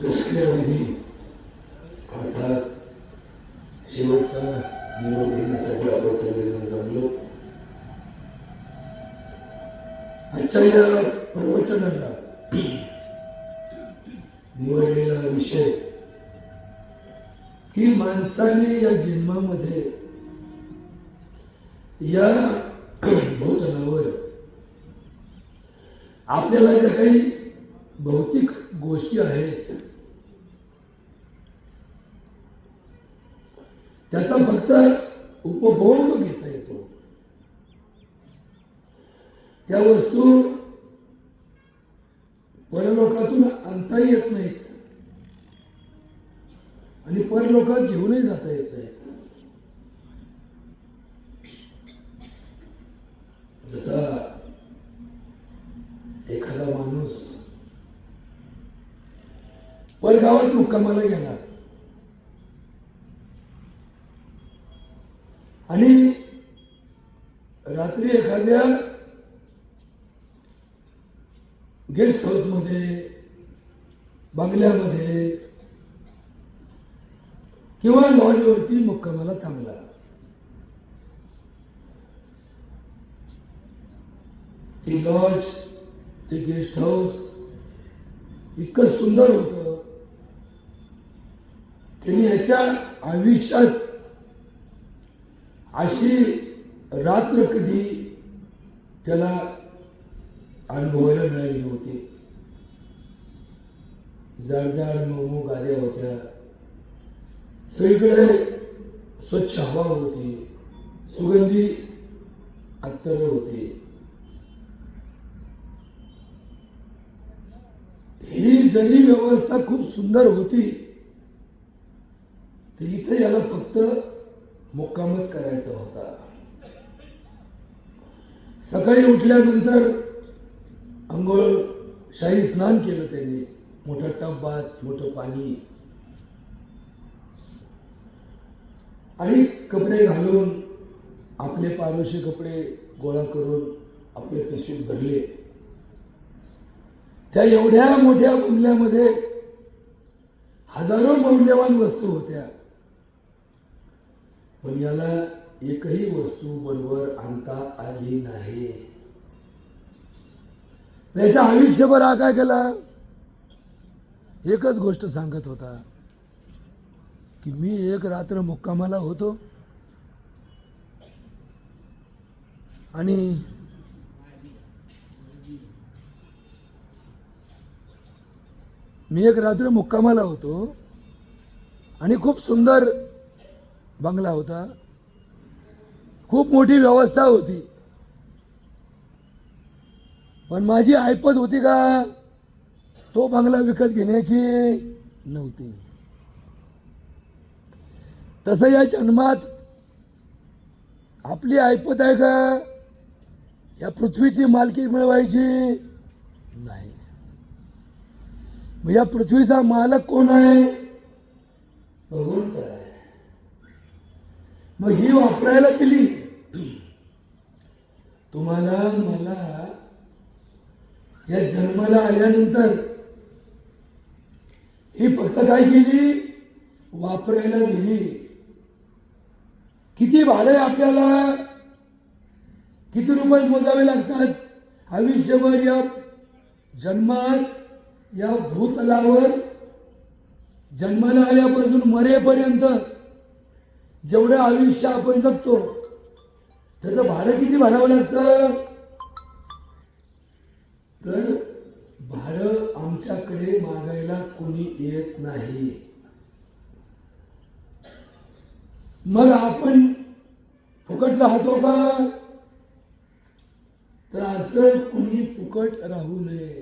दशक्रियाविधी अर्थात शेवटचा निरोप घेण्यासाठी आपण सगळेजण जमलो. आजच्या या प्रवचनाला निवडलेला विषय की माणसाने या जन्मामध्ये या भूतलावर आपल्याला ज्या काही भौतिक गोष्टी आहेत त्याचा फक्त उपभोग घेता येतो. त्या वस्तू परलोकातून आणता येत नाहीत आणि परलोकात घेऊनही जाता येत नाहीत. जसा एखादा माणूस परगावात मुक्कामाला गेला आणि रात्री एखाद्या गेस्ट हाऊसमध्ये, बंगल्यामध्ये किंवा लॉजवरती मुक्कामाला थांबला. ती लॉज, ते गेस्ट हाऊस इतकं सुंदर होतं. त्यांनी याच्या आयुष्यात अशी रात्र कधी त्याला अनुभवायला मिळाली नव्हती. जाड मऊ गाद्या होत्या, सगळीकडे स्वच्छ हवा होती, सुगंधी अत्तर होती. ही जरी व्यवस्था खूप सुंदर होती तर इथे याला फक्त मुक्कामच करायचा होता. सकाळी उठल्यानंतर अंघोळ, शाही स्नान केलं त्यांनी, मोठा टबात मोठं पाणी, आणि कपडे घालून आपले पारोशे कपडे गोळा करून आपले पिशवीत भरले. त्या एवढ्या मोठ्या बंगल्यामध्ये हजारो मौल्यवान वस्तू होत्या, पण याला एकही वस्तू बरोबर आणता आली नाही. याच्या आयुष्यभर हा काय केला, एकच गोष्ट सांगत होता की मी एक रात्र मुक्कामाला होतो आणि खूप सुंदर बंगला होता, खूप मोठी व्यवस्था होती, पण माझी ऐपत होती का तो बंगला विकत घेण्याची नव्हती. तसं या जन्मात आपली ऐपत आहे का या पृथ्वीची मालकी मिळवायची नाही. मग या पृथ्वीचा मालक कोण आहे, भगवंत आहे. मग ही वापरायला दिली तुम्हाला, मला. या जन्माला आल्यानंतर ही फक्त काय केली, वापरायला दिली. किती भाडे आपल्याला, किती रुपये मोजावे लागतात आयुष्यभर या जन्मात, या भूतलावर जन्माला आल्यापासून मरेपर्यंत जेवढं आयुष्य आपण जगतो त्याचं भाडं किती भरावं लागतं. तर भाडं आमच्याकडे मागायला कोणी येत नाही. मग आपण फुकट राहतो का, तर असं कुणी फुकट राहू नये,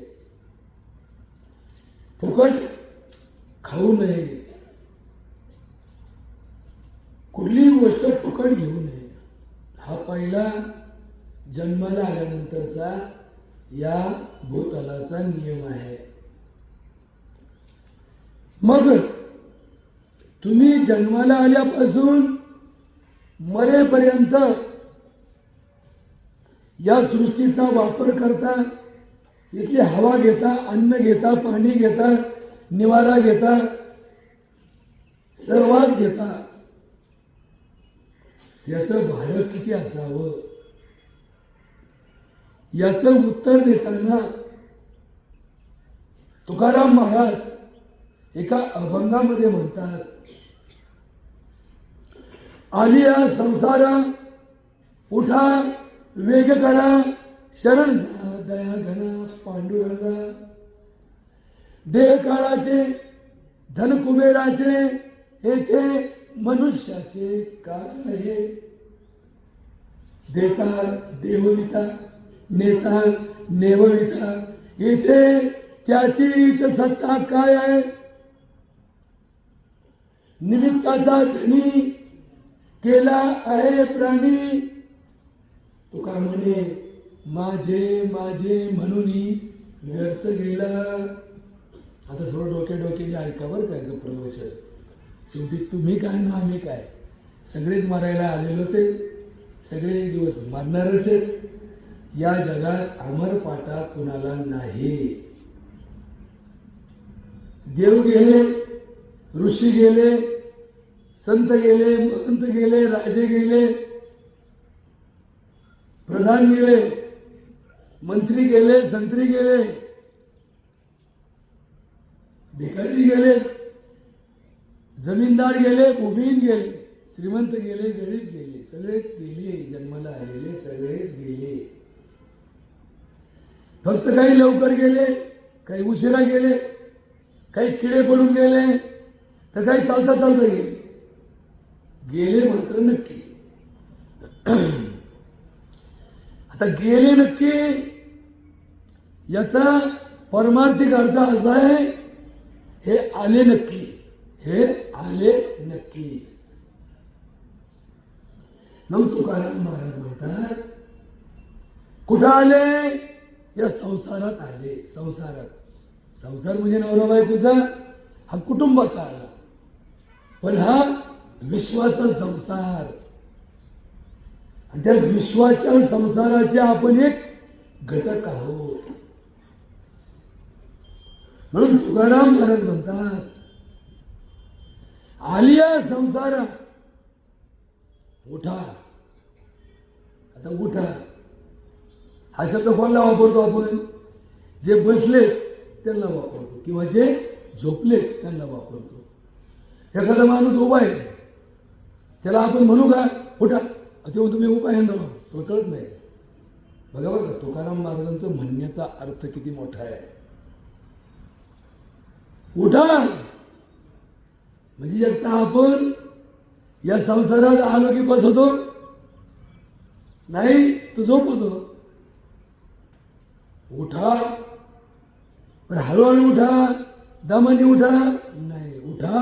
फुकट खाऊ नये, कुठलीही गोष्ट फुकट घेऊ नये. हा पहिला जन्माला आल्यानंतरचा या भूतलाचा नियम आहे. मग तुम्ही जन्माला आल्यापासून मरेपर्यंत या सृष्टीचा वापर करता, इथली हवा घेता, अन्न घेता, पाणी घेता, निवारा घेता, सहवास घेता, त्याचं भाडं किती असावं याचं उत्तर देताना तुकाराम महाराज एका अभंगामध्ये म्हणतात, आली या संसारा उठा वेग करा, शरण जा दया घना पांडुरंगा. देह काळाचे धन कुबेराचे येथे मनुष्याचे काय आहे. देता देवविता नेता नेवविता येथे त्याचीच सत्ता काय आहे. निमित्ताचा धनी केला आहे प्राणी. तुका म्हणे माझे माझे म्हणून व्यर्थ गेला. आता सर्व डोक्याने ऐका बरं काय प्रवचन. शेवटी तुम्ही काय ना आम्ही काय सगळेच मारायला आलेलोच आहे, सगळे दिवस मारणारच आहेत. या जगात अमर पाटा कुणाला नाही. देव गेले, ऋषी गेले, संत गेले, महंत गेले, राजे गेले, प्रधान गेले, मंत्री गेले, संत्री गेले, भिकारी गेले, जमीनदार गेले, भूमिहीन गेले, श्रीमंत गेले, गरीब गेले, सगळेच गेले. जन्माला आलेले सगळेच गेले. फक्त काही लवकर गेले, काही उशिरा गेले, काही किडे पडून गेले, तर काही चालता चालता गेले. गेले मात्र नक्की. आता गेले नक्की याचा परमार्थिक अर्थ असा आहे, हे आले नक्की, हे आले नक्की. मग तुकाराम महाराज म्हणतात, कुठं आले? या संसारात आले. संसारात, संसार म्हणजे नवरा बायकोचा, हा कुटुंबाचा आला, पण हा विश्वाचा संसार. आणि त्या विश्वाच्या संसाराचे आपण एक घटक आहोत. म्हणून तुकाराम महाराज म्हणतात, आलिया संसारा उठा. आता उठा हा शब्द कोणाला वापरतो आपण? जे बसलेत त्यांना वापरतो, किंवा जे झोपलेत त्यांना वापरतो. एखादा माणूस उभा आहे, त्याला आपण म्हणू का उठा? तेव्हा तुम्ही उभा आहे ना, तुला कळत नाही. बघा बरं का, तुकाराम महाराजांचं म्हणण्याचा अर्थ किती मोठा आहे. उठा म्हणजे एकदा आपण या संसारात आलो की बस होतो नाही, तो झोपतो. उठा, पण हळूहळू उठा, दमाने उठा नाही, उठा,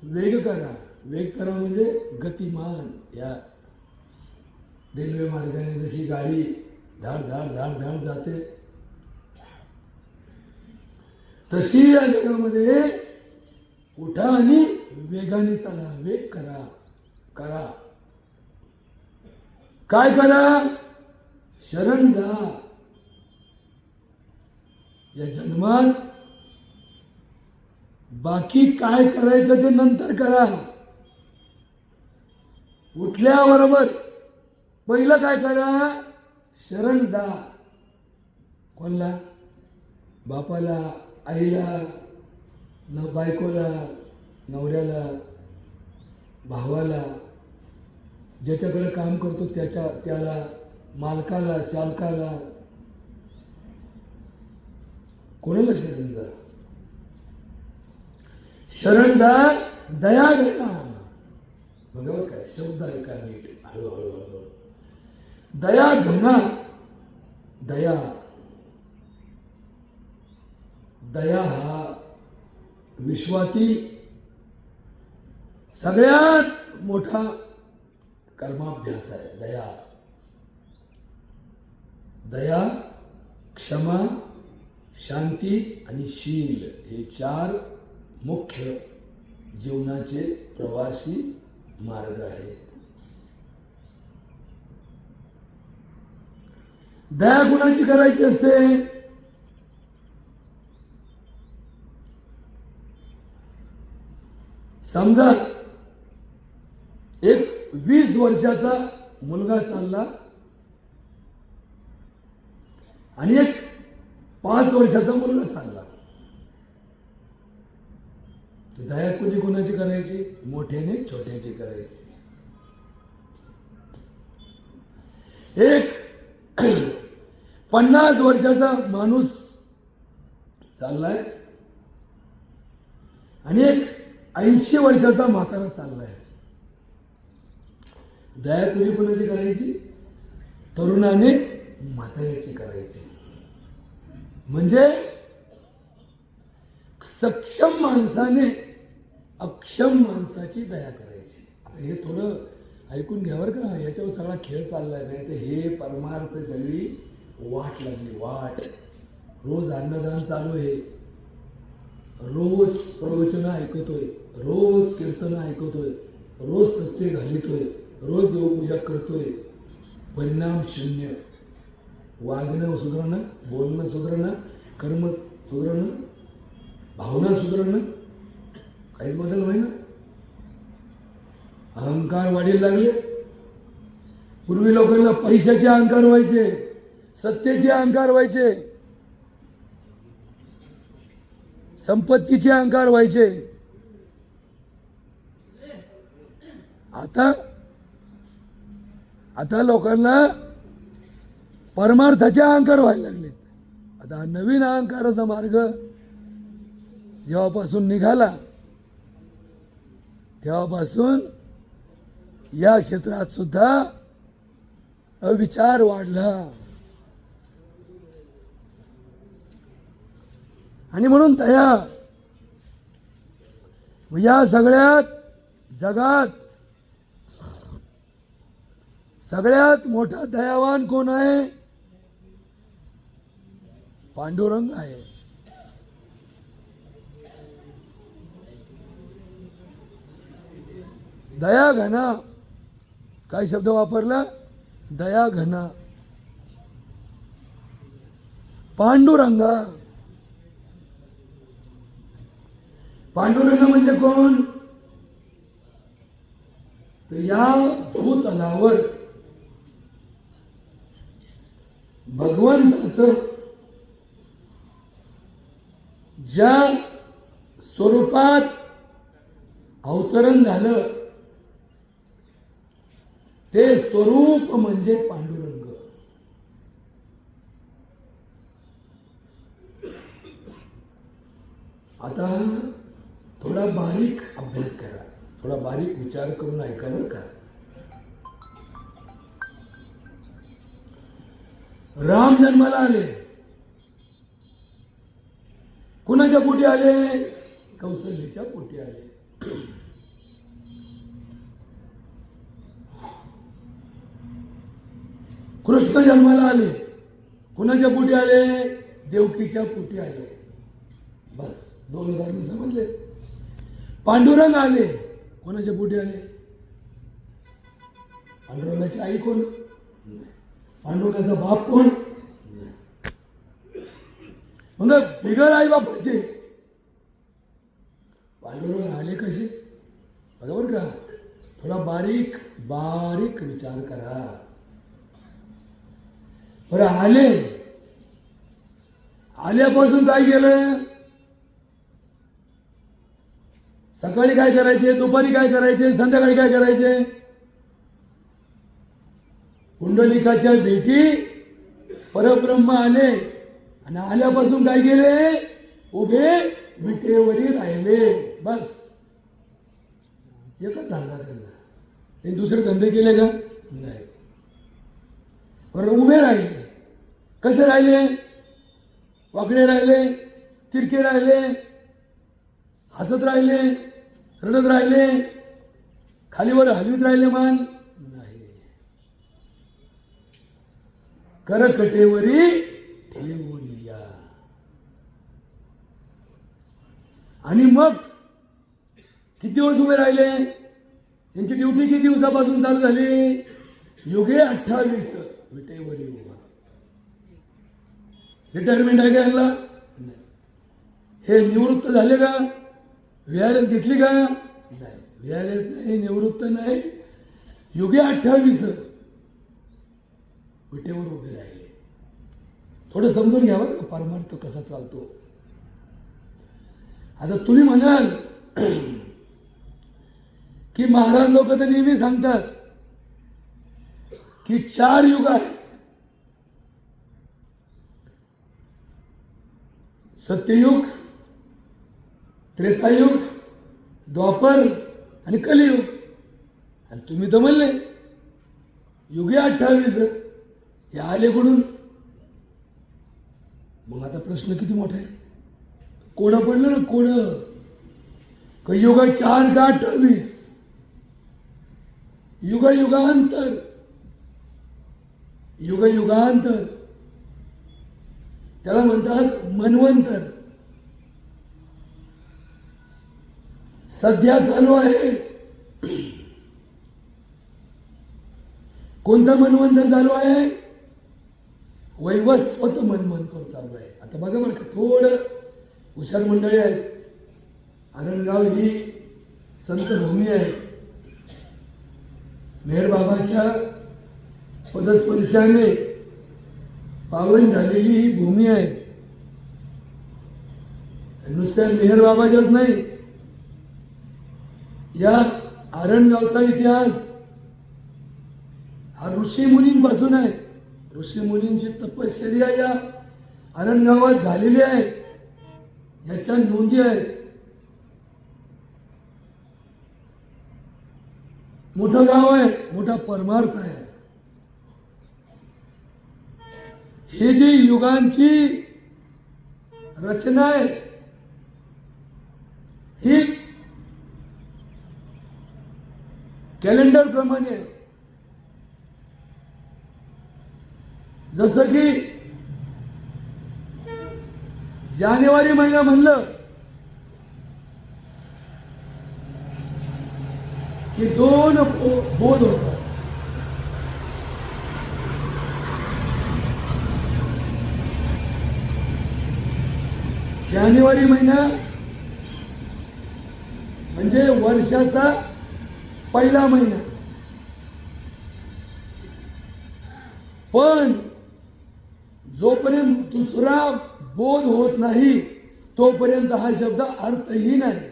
वेग करा. वेग करा म्हणजे गतिमान. या रेल्वे मार्गाने जशी गाडी धाड धाड धाड धाड जाते, तशी या जगामध्ये उठा आणि वेगाने चला. वेग करा. करा काय करा? शरण जा. या जन्मात बाकी काय करायचं ते नंतर करा. उठल्याबरोबर पहिलं काय करा? शरण जा. कोणला? बापाला, आईला, बायकोला, नवऱ्याला, भावाला, ज्याच्याकडे काम करतो त्याला, मालकाला, चालकाला, कोणाला शरण जा? शरण जा, दया घ्या. बघा बरं काय शब्द आहे का नीट, हळूहळू हळूहळू. दया घना. दया, दया हा विश्वातील सगळ्यात मोठा कर्माभ्यास आहे. दया, दया, क्षमा, शांती आणि शील हे 4 मुख्य जीवनाचे प्रवासी मार्ग आहेत. दया कुणाची करायची असते? समजा एक 20 वर्षाचा मुलगा चालला आणि एक 5 वर्षाचा मुलगा चालला, तर दया कुणी कुणाची करायची? मोठ्याने छोट्याची करायची. एक 50 वर्षाचा माणूस चाललाय आणि एक 80 वर्षाचा म्हातारा चाललाय, दया कुणी कुणाची करायची? तरुणाने म्हाताऱ्याची करायची. म्हणजे सक्षम माणसाने अक्षम माणसाची दया करायची. आता हे थोडं ऐकून घ्यावर का, याच्यावर सगळा खेळ चाललाय. नाही तर हे परमार्थ सगळी वाट लागली, वाट. रोज अन्नदान चालू आहे, रोज प्रवचन ऐकतोय, रोज कीर्तन ऐकतोय, रोज सत्य घालितोय, रोज देवपूजा करतोय, परिणाम शून्य. वागणं सुधारणं, बोलणं सुधारणं, कर्म सुधारणं, भावना सुधारणं, काहीच बदल होईना. अहंकार वाढीला लागले. पूर्वी लोकांना पैशाचे अहंकार व्हायचे, सत्तेचे अहंकार व्हायचे, संपत्तीचे अहंकार व्हायचे. आता लोकांना परमार्थाचे अहंकार व्हायला लागले. आता नवीन अहंकाराचा मार्ग जेव्हापासून निघाला तेव्हापासून या क्षेत्रात सुद्धा अविचार वाढला. आणि म्हणून दया, या सगळ्यात जगात सगळ्यात मोठा दयावान कोण आहे? पांडुरंग आहे. दया घना, काय शब्द वापरला? दया घना. पांडुरंगा, पांडुरंग म्हणजे कोण? तर या भूतलावर भगवंताचं ज्या स्वरूपात अवतरण झालं ते स्वरूप म्हणजे पांडुरंग. आता थोडा बारीक अभ्यास करा, थोडा बारीक विचार करून ऐका बरं का. राम जन्माला आले, कुणाच्या पोटी आले? कौशल्याच्या पोटी आले. कृष्ण जन्माला आले, कुणाच्या पोटी आले? देवकीच्या पोटी आले. बस 2 उदाहरण समजले. पांडुरंग आले, कोणाच्या पोटी आले? पांडुरंगाची आई कोण? पांडुरंगाचा बाप कोण? मग बिगर आई बापाचे पांडुरंग आले कसे? बरोबर का? थोडा बारीक बारीक विचार करा. बरं, आल्यापासून काय केलं? सकाळी काय करायचे, दुपारी काय करायचे, संध्याकाळी काय करायचे? पुंडलिकाच्या भेटी परब्रह्म आले आणि आल्यापासून काय केले? उभे विटेवरी राहिले. बस एकच धंदा त्यांचा. ते दुसरे धंदे केले का? नाही. बरं, उभे राहिले. कसे राहिले? वाकडे राहिले, तिरके राहिले, हसत राहिले, रडत राहिले, खालीवर हलवीत राहिले मान? नाही. करकटेवरी ठेवून या. आणि मग किती दिवस उभे राहिले? यांची ड्युटी किती दिवसापासून चालू झाली? युगे 28 विटेवरी उभा. रिटायरमेंट आहे का यांना? हे निवृत्त झाले का? VRS घेतली का? नाही, VRS नाही, निवृत्त नाही, युगे 28 विटेवर उभे राहिले. थोडं समजून घ्या बरं का परमार्थ कसा चालतो. आता तुम्ही म्हणाल की महाराज लोक तर नेहमी सांगतात की 4 युग आहेत, सत्ययुग, त्रेतायुग, द्वापर आणि कलियुग. आणि तुम्ही तर म्हणले युगे 28, हे आले कुठून? मग आता प्रश्न किती मोठा आहे. कोडं पडलं ना, कोडं. युग 4 का 28? युग युगांतर, युग युगांतर त्याला म्हणतात मन्वंतर. सध्या चालू आहे कोणतं मन्वंतर चालू आहे? वैवस्वत मन्वंतर चालू आहे. आता बघा बरं का, थोडं हुशार मंडळी आहेत. आरणगाव ही संत भूमी आहे. मेहरबाबाच्या पदस्पर्शाने पावन झालेली ही भूमी आहे. नुसत्या मेहरबाबाच्याच नाही, या आरणगावचा इतिहास हा ऋषी मुनींपासून आहे. ऋषी मुनींची तपश्चर्या या आरणगावात झालेली आहे, याच्या नोंदी आहेत. मोठं गाव आहे, मोठा परमार्थ आहे. हे जी युगांची रचना आहे ही कॅलेंडर प्रमाणे आहे. जसं की जानेवारी महिना म्हणलं की 2 बोध होतात. जानेवारी महिना म्हणजे वर्षाचा पहिला महिना. पण जोपर्यंत दुसरा बोध होत नाही तोपर्यंत हा शब्द अर्थहीन आहे.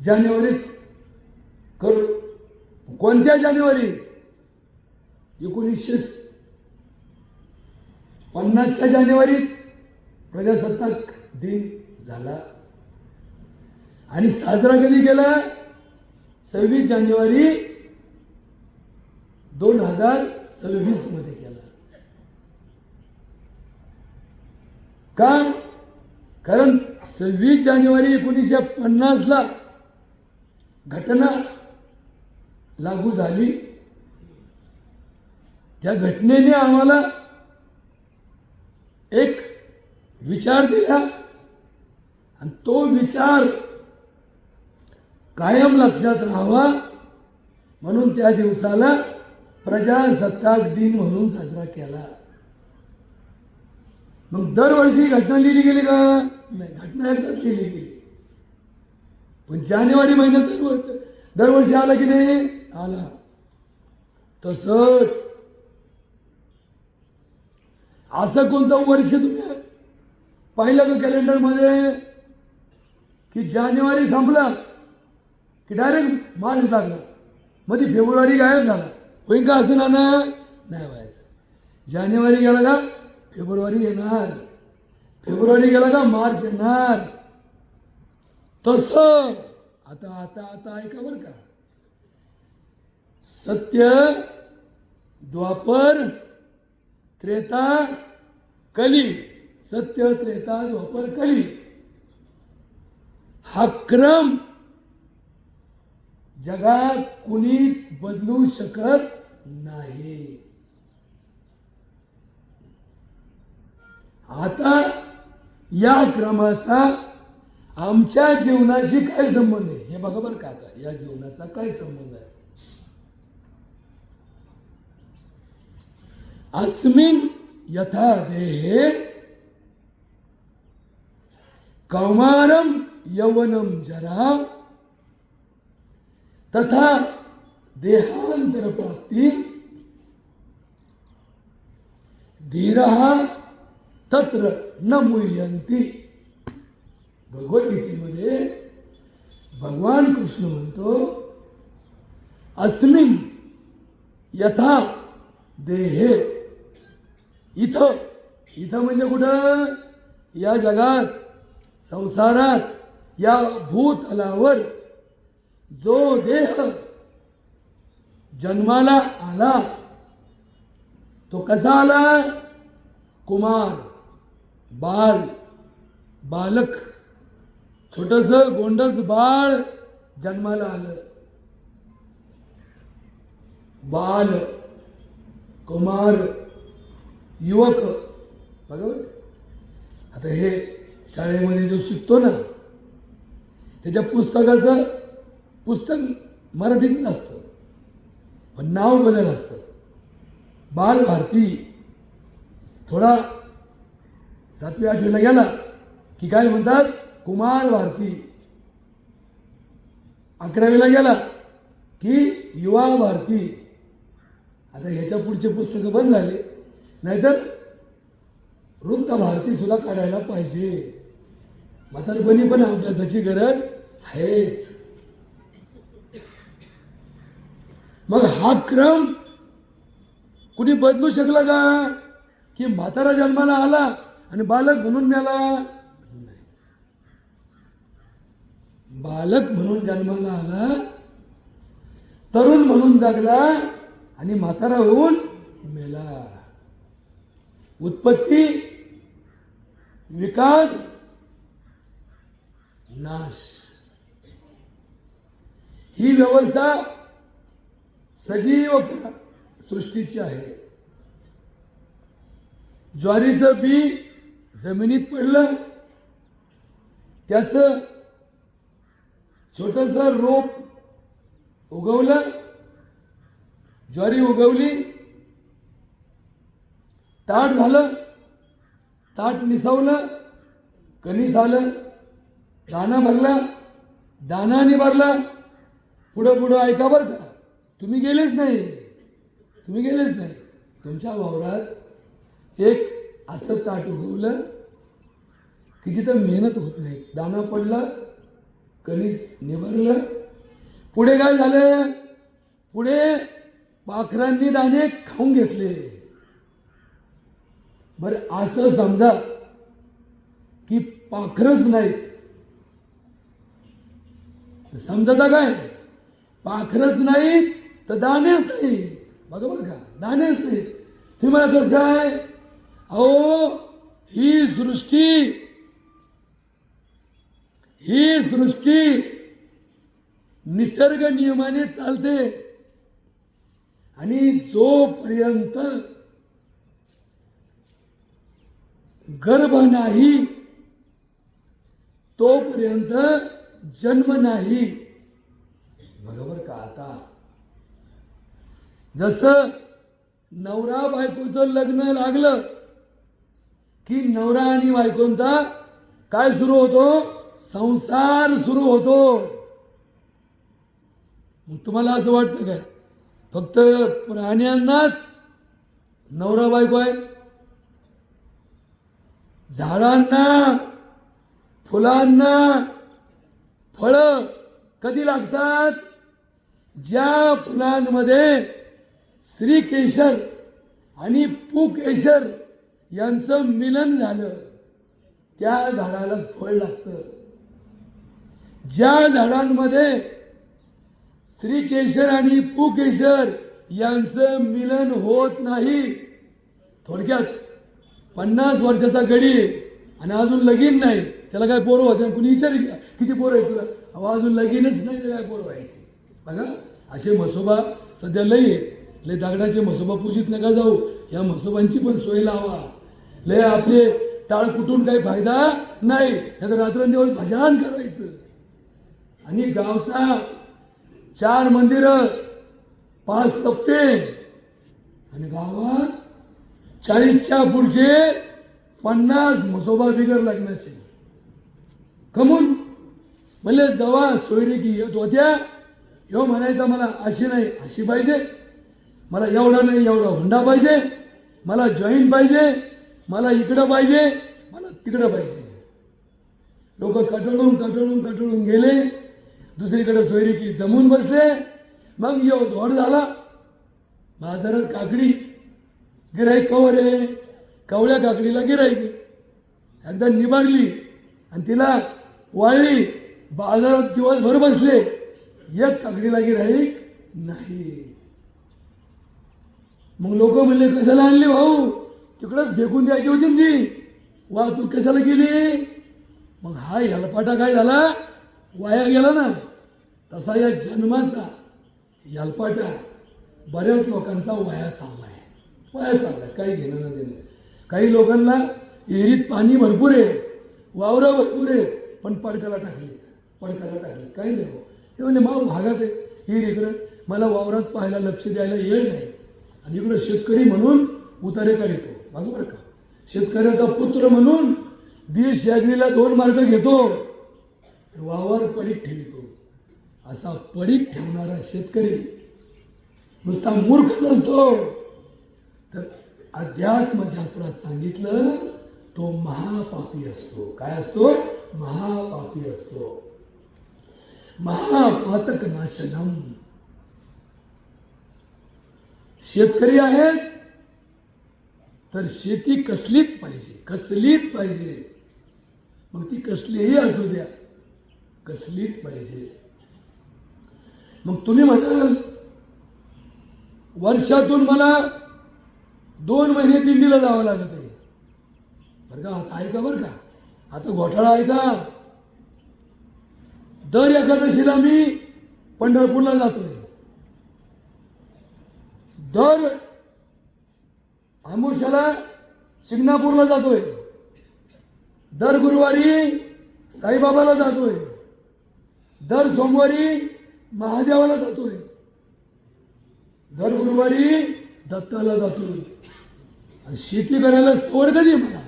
जानेवारीत करू, कोणत्या जानेवारीत? 1950च्या जानेवारीत प्रजासत्ताक दिन झाला. आणि साजरा कधी केला? 26 जानेवारी 2026 मध्ये केला. का? कारण 26 जानेवारी 1950ला घटना लागू झाली. त्या घटनेने आम्हाला एक विचार दिला आणि तो विचार कायम लक्षात राहावा म्हणून त्या दिवसाला प्रजासत्ताक दिन म्हणून साजरा केला. मग दरवर्षी घटना लिहिली गेली का? नाही, घटना एकदाच लिहिली गेली. पण जानेवारी महिन्यात दरवर्षी आला की नाही? आला. तसंच असं कोणतं वर्ष तुम्ही पाहिलं का कॅलेंडरमध्ये की जानेवारी संपला की डायरेक्ट मार्च लागला, मध्ये फेब्रुवारी गायब झाला? होईल का असं? ना नाही व्हायचं. जानेवारी गेला का फेब्रुवारी येणार, फेब्रुवारी गेला का मार्च येणार. तसं आता आता आता ऐका बरं का, सत्य, द्वापर, त्रेता, कली. सत्य, त्रेता, द्वापर, कली हा क्रम जगात कुणीच बदलू शकत नाही. आता या क्रमाचा आमच्या जीवनाशी काय संबंध आहे हे बघा बरं का. आता या जीवनाचा काय संबंध आहे? अस्मिन् यथा देहे कौमारम यौवनम जरा तथा देहांतर प्राप्ती धीरः तत्र न मुह्यंती. भगवद्गीतेमध्ये भगवान कृष्ण म्हणतो अस्मिन यथा देहे. इथं इथं म्हणजे कुठं? या जगात, संसारात, या भूतलावर जो देह जन्माला आला तो कसा आला? कुमार, बाल, बालक, छोटस गोंडस बाळ जन्माला आलं. बाल, कुमार, युवक. बरोबर. आता हे शाळेमध्ये जो शिकतो ना त्याच्या पुस्तकाचं पुस्तक मराठीतच असतं पण नाव बदल असतं. बाल भारती. थोडा 7वी 8वीला गेला की काय म्हणतात? कुमार भारती. 11वीला गेला की युवा भारती. आता ह्याच्या पुढचे पुस्तकं बंद झाले, नाहीतर वृद्ध भारती सुद्धा काढायला पाहिजे. म्हातारपणी पण अभ्यासाची गरज आहेच. मग हा क्रम कुणी बदलू शकला का? की म्हातारा जन्माला आला आणि बालक म्हणून मेला? नाही. बालक म्हणून जन्माला आला, तरुण म्हणून जगला आणि म्हातारा होऊन मेला. उत्पत्ती, विकास, नाश ही व्यवस्था सजीव सृष्टीची आहे. ज्वारीचं बी जमिनीत पडलं, त्याचं छोटंसं रोप उगवलं, ज्वारी उगवली, ताट झालं, ताट निसवलं, कणीस आलं, दाणा भरला, दाणाने भरला. पुढं पुढं ऐका बरं का, तुम्ही गेलेच नाही, तुम्ही गेलेच नाही. तुमच्या वावरात एक असं ताट उगवलं की जिथं मेहनत होत नाही. दाणा पडला, कणीस निभरलं. पुढे काय झालं? पुढे पाखरांनी दाणे खाऊन घेतले. बरं असं समजा की पाखरच नाहीत, समजता काय? पाखरच नाहीत तर दाणेच नाहीत. बघा बरं का, दाणेच नाहीत. तुम्ही मला कसं काय? अहो ही सृष्टी निसर्ग नियमाने चालते आणि जोपर्यंत गर्भ नाही तोपर्यंत जन्म नाही. बघा बरं का, आता जसं नवरा बायकोचं लग्न लागलं की नवरा आणि बायकोंचा काय सुरू होतो? संसार सुरू होतो. मग तुम्हाला असं वाटतं काय फक्त प्राण्यांनाच नवरा बायको आहे? झाडांना, फुलांना फळं कधी लागतात? ज्या फुलांमध्ये श्रीकेशर आणि पुकेशर यांचं मिलन झालं त्या झाडाला फळ लागतं. ज्या झाडांमध्ये श्रीकेशर आणि पुकेशर यांचं मिलन होत नाही, थोडक्यात 50 वर्षाचा गडी आणि अजून लगीन नाही, त्याला काय पोरं होते? कुणी विचारेल का किती पोरं आहे तुला? अहो अजून लगीनच नाही तर काय पोरं व्हायचे? बघा असे म्हसोबा सध्या लई आहे. लय दगडाचे म्हसोबा पूजित नका जाऊ, या म्हसोबांची पण सोय लावा. लय आपले टाळ कुठून काही फायदा नाही, नाहीतर रात्रंदिवस भजन करायचं. आणि गावचा 4 मंदिरं, 5 सप्ते आणि गावात 40च्या पुढचे 50 म्हसोबा बिगर लग्नाचे. कमून म्हणले जेव्हा सोयरिकी येत होत्या ह्यो म्हणायचा मला अशी नाही अशी पाहिजे, मला एवढा नाही एवढा हुंडा पाहिजे, मला जॉईन पाहिजे, मला इकडं पाहिजे, मला तिकडं पाहिजे. लोक कटळून गेले. दुसरीकडे सोयरिकी जमून बसले. मग यो धोड झाला. बाजारात काकडी, गिराईक कवर आहे. कवळ्या काकडीला गिराईक एकदा निबारली आणि तिला वाळली. बाजारात दिवसभर बसले, एक काकडीला गिराईक नाही. मग लोक म्हणले कशाला आणली भाऊ, तिकडंच फेकून द्यायची होती ना ती, वाहतूक कशाला केली. मग हा हेलपाटा काय झाला, वाया गेला ना. तसा या जन्माचा हेलपाटा बऱ्याच लोकांचा वाया चाललाय. काही घेणं न देणं. काही लोकांना विहिरीत पाणी भरपूर आहे, वावरं भरपूर आहेत, पण पडकाला टाकली. काही नाही हो. ते म्हणजे माऊ भागात आहे हिर इकडं, मला वावरात पाहायला लक्ष द्यायला येईल नाही. आणि इकडं शेतकरी म्हणून उतारे काढतो बघा बरं का. शेतकऱ्याचा पुत्र म्हणून BSc ॲग्रीला 2 मार्क घेतो, वावर पडीक ठेवितो. असा पडीक ठेवणारा शेतकरी नुसता मूर्ख नसतो, तर अध्यात्मशास्त्रात सांगितलं तो महापापी असतो. काय असतो? महापापी असतो. महापातक नाशनम. शेतकरी आहेत तर शेती कसलीच पाहिजे. मग ती कसलीही असू द्या, कसलीच पाहिजे. मग तुम्ही म्हणाल वर्षातून मला 2 महिने दिंडीला जावं लागत आहे. बरं का, आता ऐका बरं का, आता घोटाळा ऐका. दर एकादशीला मी पंढरपूरला जातोय, दर अमावस्याला शिंगणापूरला जातोय, दर गुरुवारी साईबाबाला जातोय, दर सोमवारी महादेवाला जातोय, दर गुरुवारी दत्ताला जातोय. शेती करायला सवड कधी मला,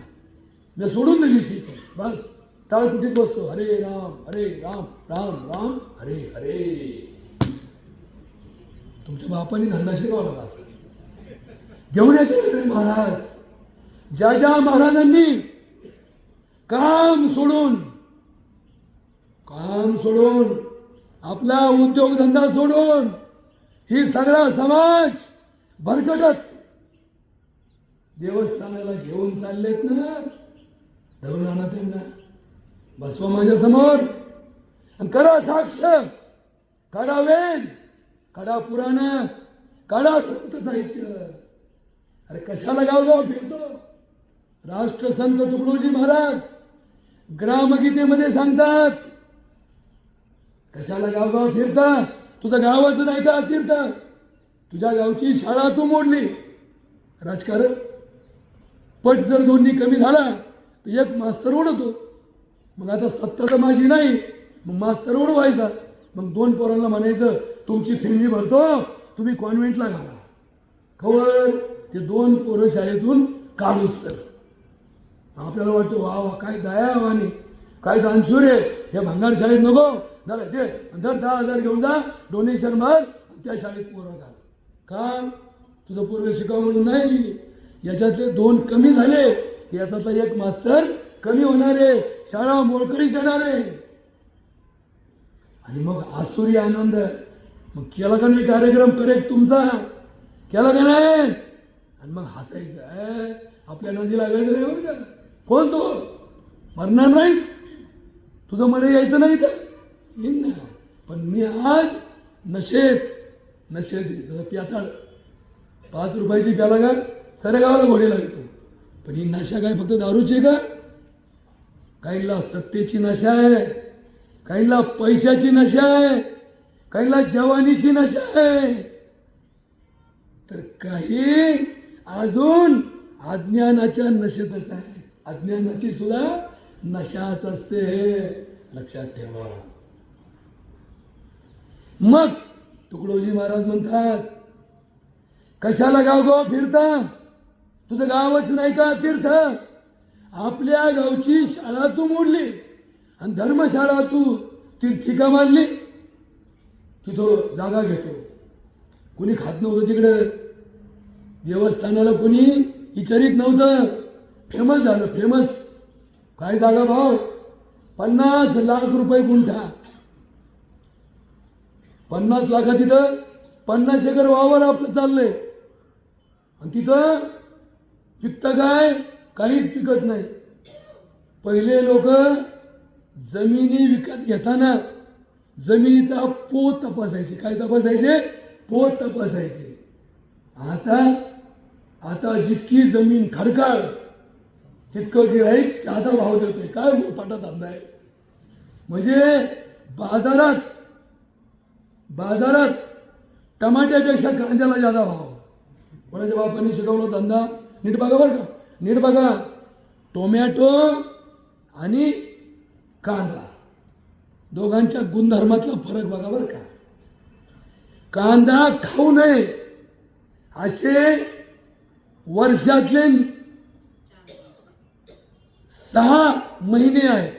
मी सोडून दिली शेती. बस टाळकुटीत बसतो, हरे राम राम राम हरे हरे. तुमच्या बापाने धंदा शिकवला का असं? घेऊन येते सगळे महाराज. ज्या महाराजांनी काम सोडून आपला उद्योगधंदा सोडून ही सगळा समाज भरकटत देवस्थानाला घेऊन चाललेत ना, धरून आणा त्यांना, बसवा माझ्या समोर आणि करा साक्ष. काढा वेद, काढा पुराण, काढा संत साहित्य. अरे कशाला गावगाव फिरतो? राष्ट्रसंत तुकडोजी महाराज ग्रामगीतेमध्ये सांगतात, कशाला गावगाव फिरता? तुझं गावाचं नाही का तीर्थ? तुझ्या गावची शाळा तू मोडली. राजकारण पट जर दोन्ही कमी झाला तर एक मास्तर उडतो. मग आता सत्ता तर माझी नाही, मग मास्तर उडवायचा. मग 2 पोरांना म्हणायचं तुमची फी मी भरतो, तुम्ही कॉन्व्हेंटला घाला. खबर ते 2 पोरं शाळेतून काढूच तर आपल्याला वाटतं वा वा काय दयावाने, काय दानशूर आहे. हे भंगार शाळेत नको, दर ते दर 10,000 घेऊन जा, डोनेशन मार, त्या शाळेत पोरं घाल. का? तुझं पोरं शिकावं म्हणून नाही. याच्यातले 2 कमी झाले, याच्यातला 1 मास्तर कमी होणार आहे, शाळा मोळकळीच येणार आहे. आणि मग आसुरी आनंद. मग केला का नाही कार्यक्रम करेक्ट तुमचा? केला का नाही? आणि मग हसायचं, आपल्या नदी लागायचं नाही बरं का. कोण तो? मरणार नाहीस? तुझं मध्ये यायचं नाही तर येईन ना. पण मी आज नशेत प्याताळ 5 रुपयाची प्याला का साऱ्या गावाला घोडे लागतो. पण ही नशा काय फक्त दारूची आहे का? काहींना सत्तेची नशा आहे, काहींना पैशाची नशा आहे, काहींना जवानीची नशा आहे, तर काही अजून अज्ञानाच्या नशेतच आहे. अज्ञानाची सुद्धा नशाच असते, लक्षात ठेवा. मग तुकडोजी महाराज म्हणतात, कशाला गावगाव फिरता? तुझं गावच नाही का तीर्थ? आपल्या गावची शाळा तू मोडली आणि धर्मशाळा तू तीर्थिका मानली तिथं जागा घेतो. कोणी खात नव्हतं तिकडं, देवस्थानाला कोणी विचारित नव्हतं. फेमस झालं, फेमस. काय जागा भाव? 50 लाख रुपये गुंठा. 50 लाखात तिथं 50 एकर वावर आपलं चाललंय. आणि तिथं पिकतं काय? काहीच पिकत नाही. पहिले लोक जमिनी विकत घेताना जमिनीचा पोत तपासायचे. काय तपासायचे? पोत तपासायचे. आता जितकी जमीन खडकाळ तितकं गिऱ्हाईक जादा भाव देतोय. काय उरपाटा धंदा आहे. म्हणजे बाजारात टमाट्यापेक्षा कांद्याला जादा भाव. कोणाच्या बापाने शिकवलं धंदा? नीट बघा बरं का, नीट बघा. टोमॅटो आणि कांदा दोघांच्या गुणधर्मातला फरक बघा बरं का. कांदा खाऊ नये असे वर्षातले 6 महिने आहेत.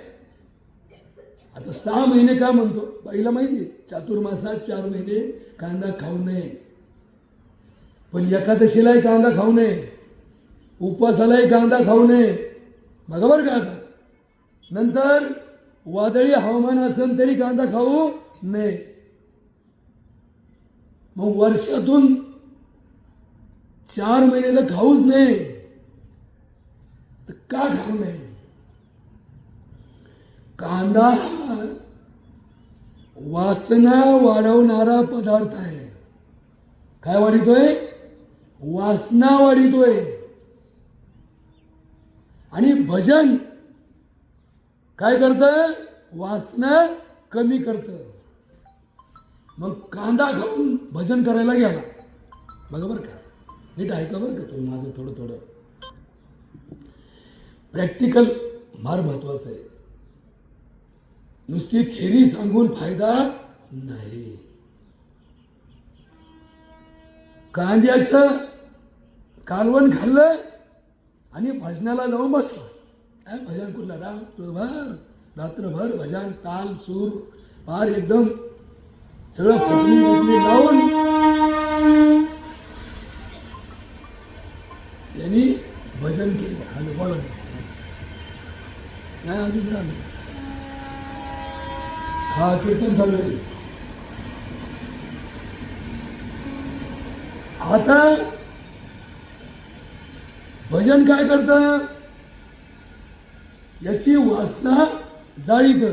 आता 6 महिने का म्हणतो? बाईला माहिती आहे, चातुर्मासात 4 महिने कांदा खाऊ नये. पण एकादशीलाही कांदा खाऊ नये, उपवासालाही कांदा खाऊ नये. बघा बरं का. आता नंतर वादळी हवामान असेल तरी कांदा खाऊ नये. मग वर्षातून 4 महिने तर खाऊच नये. तर का खाऊ नये? कांदा हा वासना वाढवणारा पदार्थ आहे. काय वाढितोय? वासना वाढितोय. आणि भजन काय करतं? वासना कमी करतं. मग कांदा खाऊन भजन करायला गेला. बघा बरं का, नीट ऐका बरं का. तुम्ही माझं थोडं प्रॅक्टिकल फार महत्वाचं आहे. नुसती थेरी सांगून फायदा नाही. कांद्याचं कालवण खाल्लं आणि भजनाला जाऊन बसला. काय भजन कुठलं? रात्रभर भजन, ताल सूर फार एकदम सगळं फुटणी लावून त्यांनी भजन केलं. आणि बोला नाही अजून मिळालं. हा कीर्तन चालू आहे. आता भजन काय करतं? याची वासना जाळीत.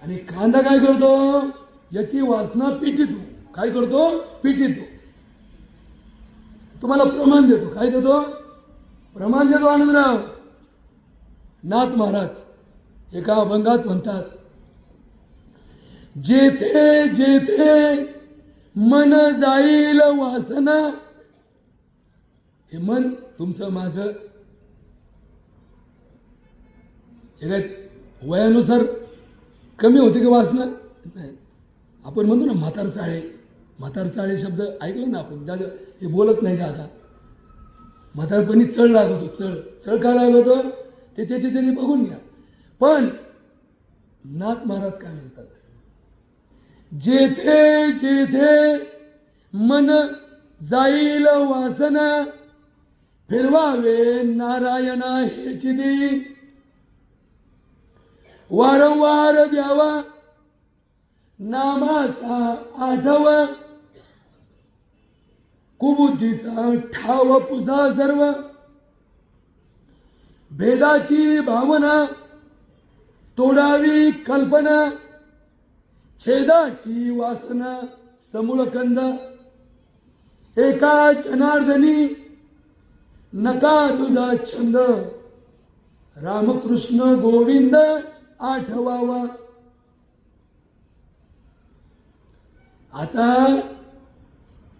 आणि कांदा काय करतो? याची वासना पिटितो. काय करतो? पिटितो. तुम्हाला प्रमाण देतो. काय देतो? प्रमाण देतो. आनंदराव नाथ महाराज एका अभंगात म्हणतात, जेथे जेथे मन जाईल वासना. हे मन तुमचं माझं हे काय वयानुसार कमी होते की वासना? नाही. आपण म्हणतो ना म्हातारचाळे शब्द ऐकलं ना आपण. ज्या हे बोलत नाही आता. म्हातारपणी चढ लागतो. चढ का लागतो ते त्याने बघून घ्या. पण नाथ महाराज काय म्हणतात? जेथे जेथे मन जाईल वासना फिरवावे नारायणा हेची दी. वारंवार द्यावा नामाचा आठवा. कुबुद्धीचा ठाव पुसा सर्व. भेदाची भावना तोडावी कल्पना. छेदाची वासना समूळ कंद. एका जनार्दनी नका तुझा छंद. रामकृष्ण गोविंद आठवावा. आता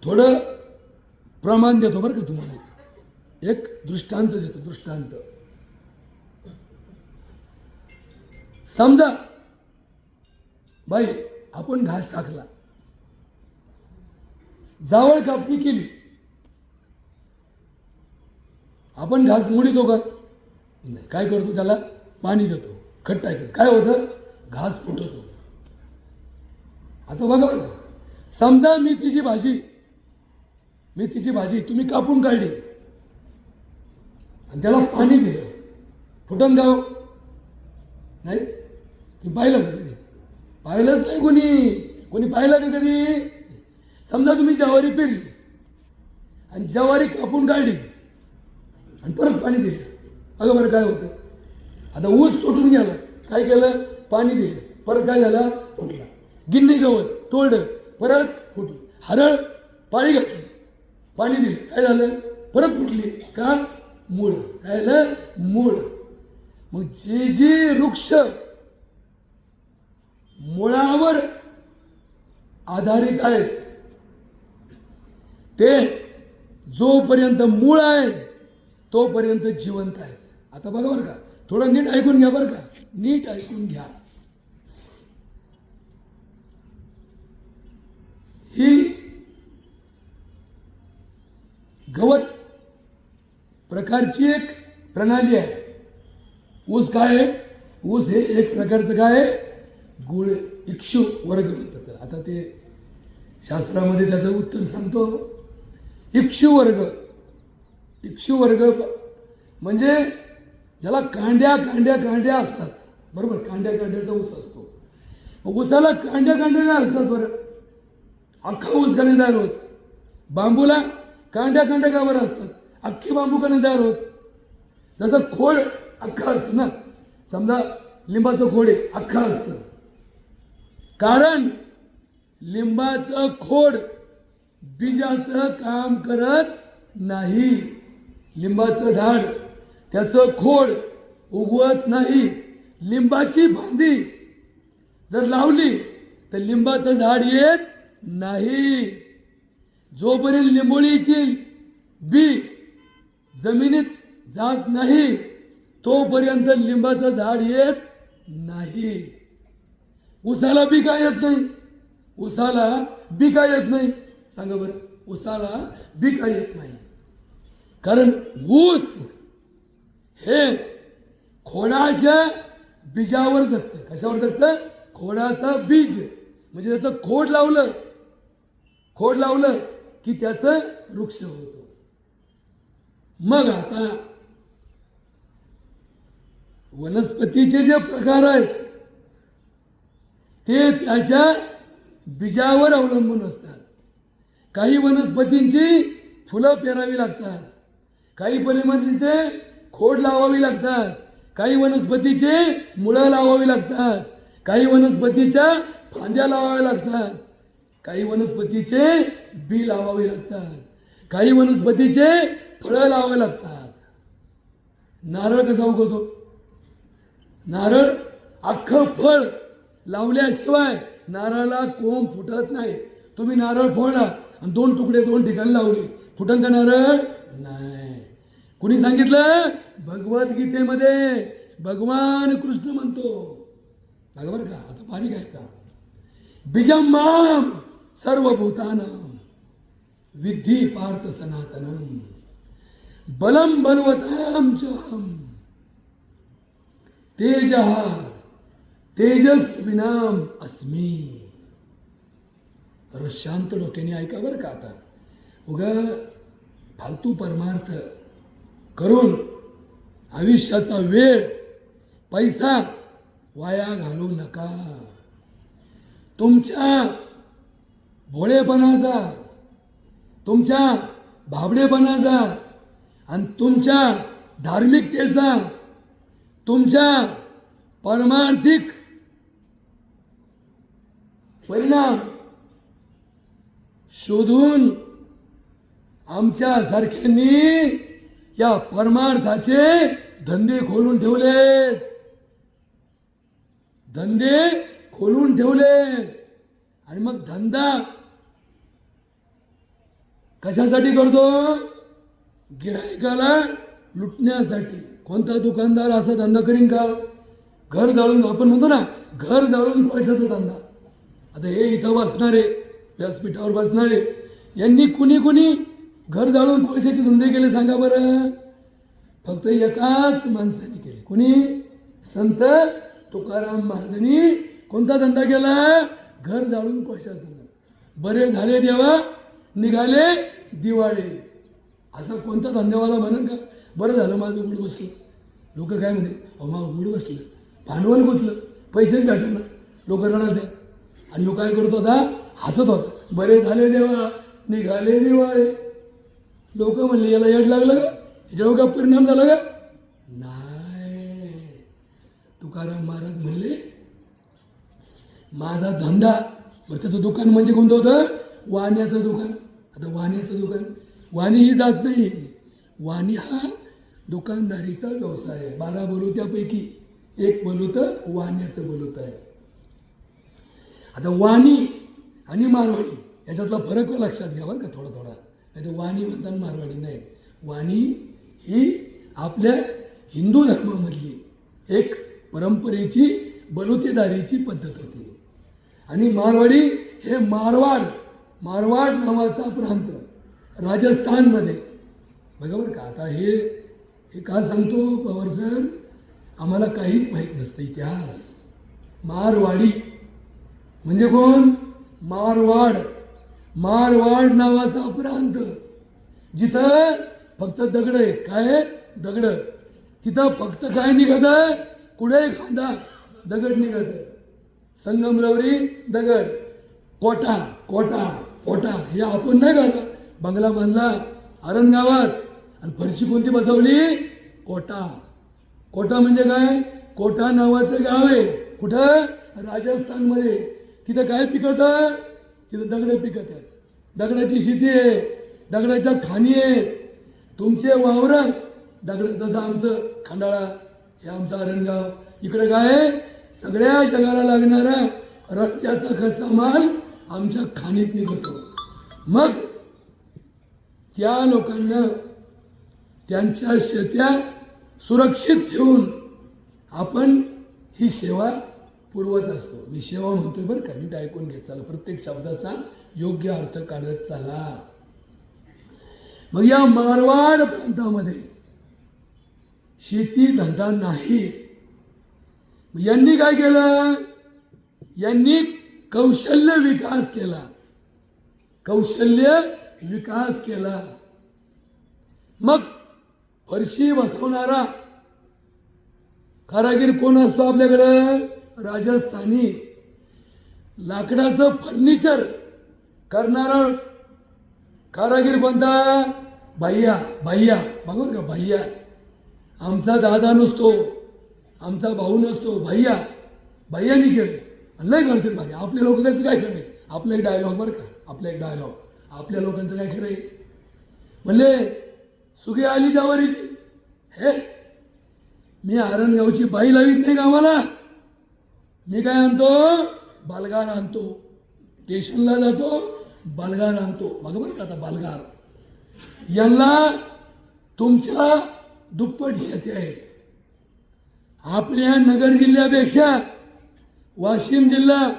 थोडं प्रमाण देतो बरं का तुम्हाला. एक दृष्टांत देतो. दृष्टांत समजा बाई आपण घास टाकला, जावळ कापणी केली. आपण घास मुडीतो का? नाही. काय करतो? त्याला पाणी देतो, खट टाकतो. काय होतं? घास फुटतो. आता बघा बरं का, समजा मेथीची भाजी तुम्ही कापून काढली आणि त्याला पाणी दिलं, फुटन गाव नाही. तुम्ही पाहिलं का कधी? पाहिलंच नाही कोणी पाहिलं का कधी? समजा तुम्ही ज्वारी पेरली आणि ज्वारी कापून काढली आणि परत पाणी दिलं, अगं बरं काय होतं? आता ऊस तुटून गेला, काय केलं? पाणी दिलं, परत काय झाला? फुटला. गिन्नी गवत तोडलं, परत फुटलं. हरळ पाळी घातली, पाणी दिलं, काय झालं? परत फुटली. का? मूळ. काय झालं? मूळ. मग जे वृक्ष मुळावर आधारित आहेत ते जोपर्यंत मूळ आहे तोपर्यंत जिवंत आहेत. आता बघा बरं का, थोडं नीट ऐकून घ्या बरं का, नीट ऐकून घ्या. ही गवत प्रकारची एक प्रणाली आहे. ऊस काय आहे? ऊस हे एक प्रकारचं काय आहे? गुळ इक्षू वर्ग म्हणतात. आता ते शास्त्रामध्ये त्याचं उत्तर सांगतो. इक्षू वर्ग म्हणजे ज्याला कांड्या असतात, बरोबर? कांड्याचा ऊस असतो. मग ऊसाला कांड्या काय असतात बरं? अख्खा ऊस का नाही तयार होत? बांबूला कांड्या का बरं असतात? अख्खी बांबू का नाही तयार होत? जसं खोड अख्खा असतं ना, समजा लिंबाचं खोड आहे, अख्खा असतं. कारण लिंबाचं खोड बीजाचं काम करत नाही. लिंबाचं झाड त्याचं खोड उगवत नाही. लिंबाची फांदी जर लावली तर लिंबाचं झाड येत नाही. जोपर्यंत लिंबोळीची बी जमिनीत जात नाही तोपर्यंत लिंबाचं झाड येत नाही. उसाला बी काय येत नाही? उसाला बी काय येत नाही? सांगा बरं, उसाला बी काय येत नाही? कारण ऊस हे खोडाच्या बीजावर जगतं. कशावर जगतं? खोडाचं बीज. म्हणजे त्याचं खोड लावलं की त्याचं वृक्ष होतं. मग आता वनस्पतीचे जे प्रकार आहेत ते त्याच्या बीजावर अवलंबून असतात. काही वनस्पतींची फुलं पेरावी लागतात, काही वनस्पतीचे खोड लावावी लागतात, काही वनस्पतीचे मुळं लावावी लागतात, काही वनस्पतीच्या फांद्या लावाव्या लागतात, काही वनस्पतीचे बी लावावे लागतात, काही वनस्पतीचे फळं लावावे लागतात. नारळ कसा उगवतो? नारळ अख्खं फळ लावल्याशिवाय नारळाला कोंब फुटत नाही. तुम्ही नारळ फोडला आणि दोन ठिकाणी लावले, फुटन का नारळ? नाही. कुणी सांगितलं? भगवद्गीतेमध्ये भगवान कृष्ण म्हणतो. बघा बरं का, आता बारीक आहे का? बीजं माम सर्वभूतानां विद्धि पार्थ सनातनम बलम बलवतां चहम तेजस्विनाम अस्मी. तर शांत डोक्याने ऐका बरं का. आता उगा फालतू परमार्थ करून आयुष्याचा वेळ पैसा वाया घालू नका. तुमच्या भोळेपणाचा, तुमच्या भाबडेपणाचा आणि तुमच्या धार्मिकतेचा, तुमच्या परमार्थिक परिणाम शोधून आमच्यासारख्यांनी या परमार्थाचे धंदे खोलून ठेवलेत. आणि मग धंदा कशासाठी करतो? गिऱ्हाईकाला लुटण्यासाठी. कोणता दुकानदार असा धंदा करीन का? घर जाळून, आपण म्हणतो ना, घर जाळून पैशाचा धंदा. आता हे इथं बसणारे, व्यासपीठावर बसणारे, यांनी कुणी घर जाळून पैशाचे धंदे केले सांगा बरं? फक्त एकाच माणसाने केले. कुणी? संत तुकाराम महाराजांनी कोणता धंदा केला? घर जाळून कोशाचा धंदा. बरे झाले देवा निघाले दिवाळे. असा कोणता धंदेवाला म्हणेल का बरं झालं माझं गुड बसलं? लोक काय म्हणे, अहो माझं गुड बसलं, भांडवल गुंतलं, पैसेच भेटेना, लोक रडत द्या. आणि ह्यो काय करत होता? हसत होता. बरे झाले देवा निघाले दिवाळे. लोक म्हणले याला येड लागलं का? याच्यावर का परिणाम झाला का? नाही. तुकाराम महाराज म्हणले माझा धंदा, बरं त्याचं दुकान म्हणजे कोणतं होतं? वाण्याचं दुकान. आता वाण्याचं दुकान, वाणी ही जात नाही. वाणी हा दुकानदारीचा व्यवसाय आहे. 12 बलुत्यापैकी एक बलुत वाण्याचं बलुत आहे. आता वाणी आणि मारवाडी याच्यातला फरक लक्षात घ्या बरं का थोडा थोडा. नाही तर वाणी म्हणतात मारवाडी नाही. वाणी ही आपल्या हिंदू धर्मामधली एक परंपरेची बलुतेदारीची पद्धत होती. आणि मारवाडी हे मारवाड नावाचा प्रांत राजस्थानमध्ये. बघा बरं का, आता हे का सांगतो पवार सर? आम्हाला काहीच माहीत नसतं इतिहास. मारवाडी म्हणजे कोण? मारवाड नावाचा प्रांत, जिथं फक्त दगड आहेत. काय? दगड. तिथं फक्त काय निघत? कुठे खांदा दगड निघत. संगमरवरी दगड, कोटा हे आपण नाही का बंगला बांधला आरणगावात आणि फरशी कोणती बसवली? कोटा म्हणजे काय? कोटा नावाचं गाव आहे. कुठं? राजस्थानमध्ये. तिथं काय पिकतं? तिथं दगड पिकत आहेत. दगडाची शेती आहे, दगडाच्या खाणी आहेत. तुमचे वावर दगड, जसं आमचं खंडाळा, हे आमचं आरणगाव. इकडे काय? सगळ्या जगाला लागणारा रस्त्याचा कच्चा माल आमच्या खाणीत निघतो. मग त्या लोकांना त्यांच्या शेत्या सुरक्षित ठेवून आपण ही सेवा पुरवत असतो. मी सेवा म्हणतोय बरं का, नीट ऐकून घ्या. चला, प्रत्येक शब्दाचा योग्य अर्थ काढत चला. मग या मारवाड प्रांतामध्ये शेती धंदा नाही. यांनी काय केलं? यांनी कौशल्य विकास केला. मग फरशी बसवणारा कारागीर कोण असतो आपल्याकडं? राजस्थानी. लाकडाचं फर्निचर करणारा कारागीर कोणता? भैया. बघा का, भैया. आमचा दादा नसतो, आमचा भाऊ नसतो, भैयानी केलं. आणि लय करतील भारी. आपल्या लोकांचं काय खरंय? आपला एक डायलॉग बरं का, आपल्या लोकांचं काय खरंय? म्हणले सुगी आली जावारीची. हे मी आरणगावची बाई लावीत नाही गावाला. मी काय आणतो? बालगार आणतो. स्टेशनला जातो, बालगार आणतो. बघा बरं का, आता बालगार यांना तुमच्या दुप्पट शेती आहेत. आपल्या नगर जिल्ह्यापेक्षा वाशिम जिल्हा,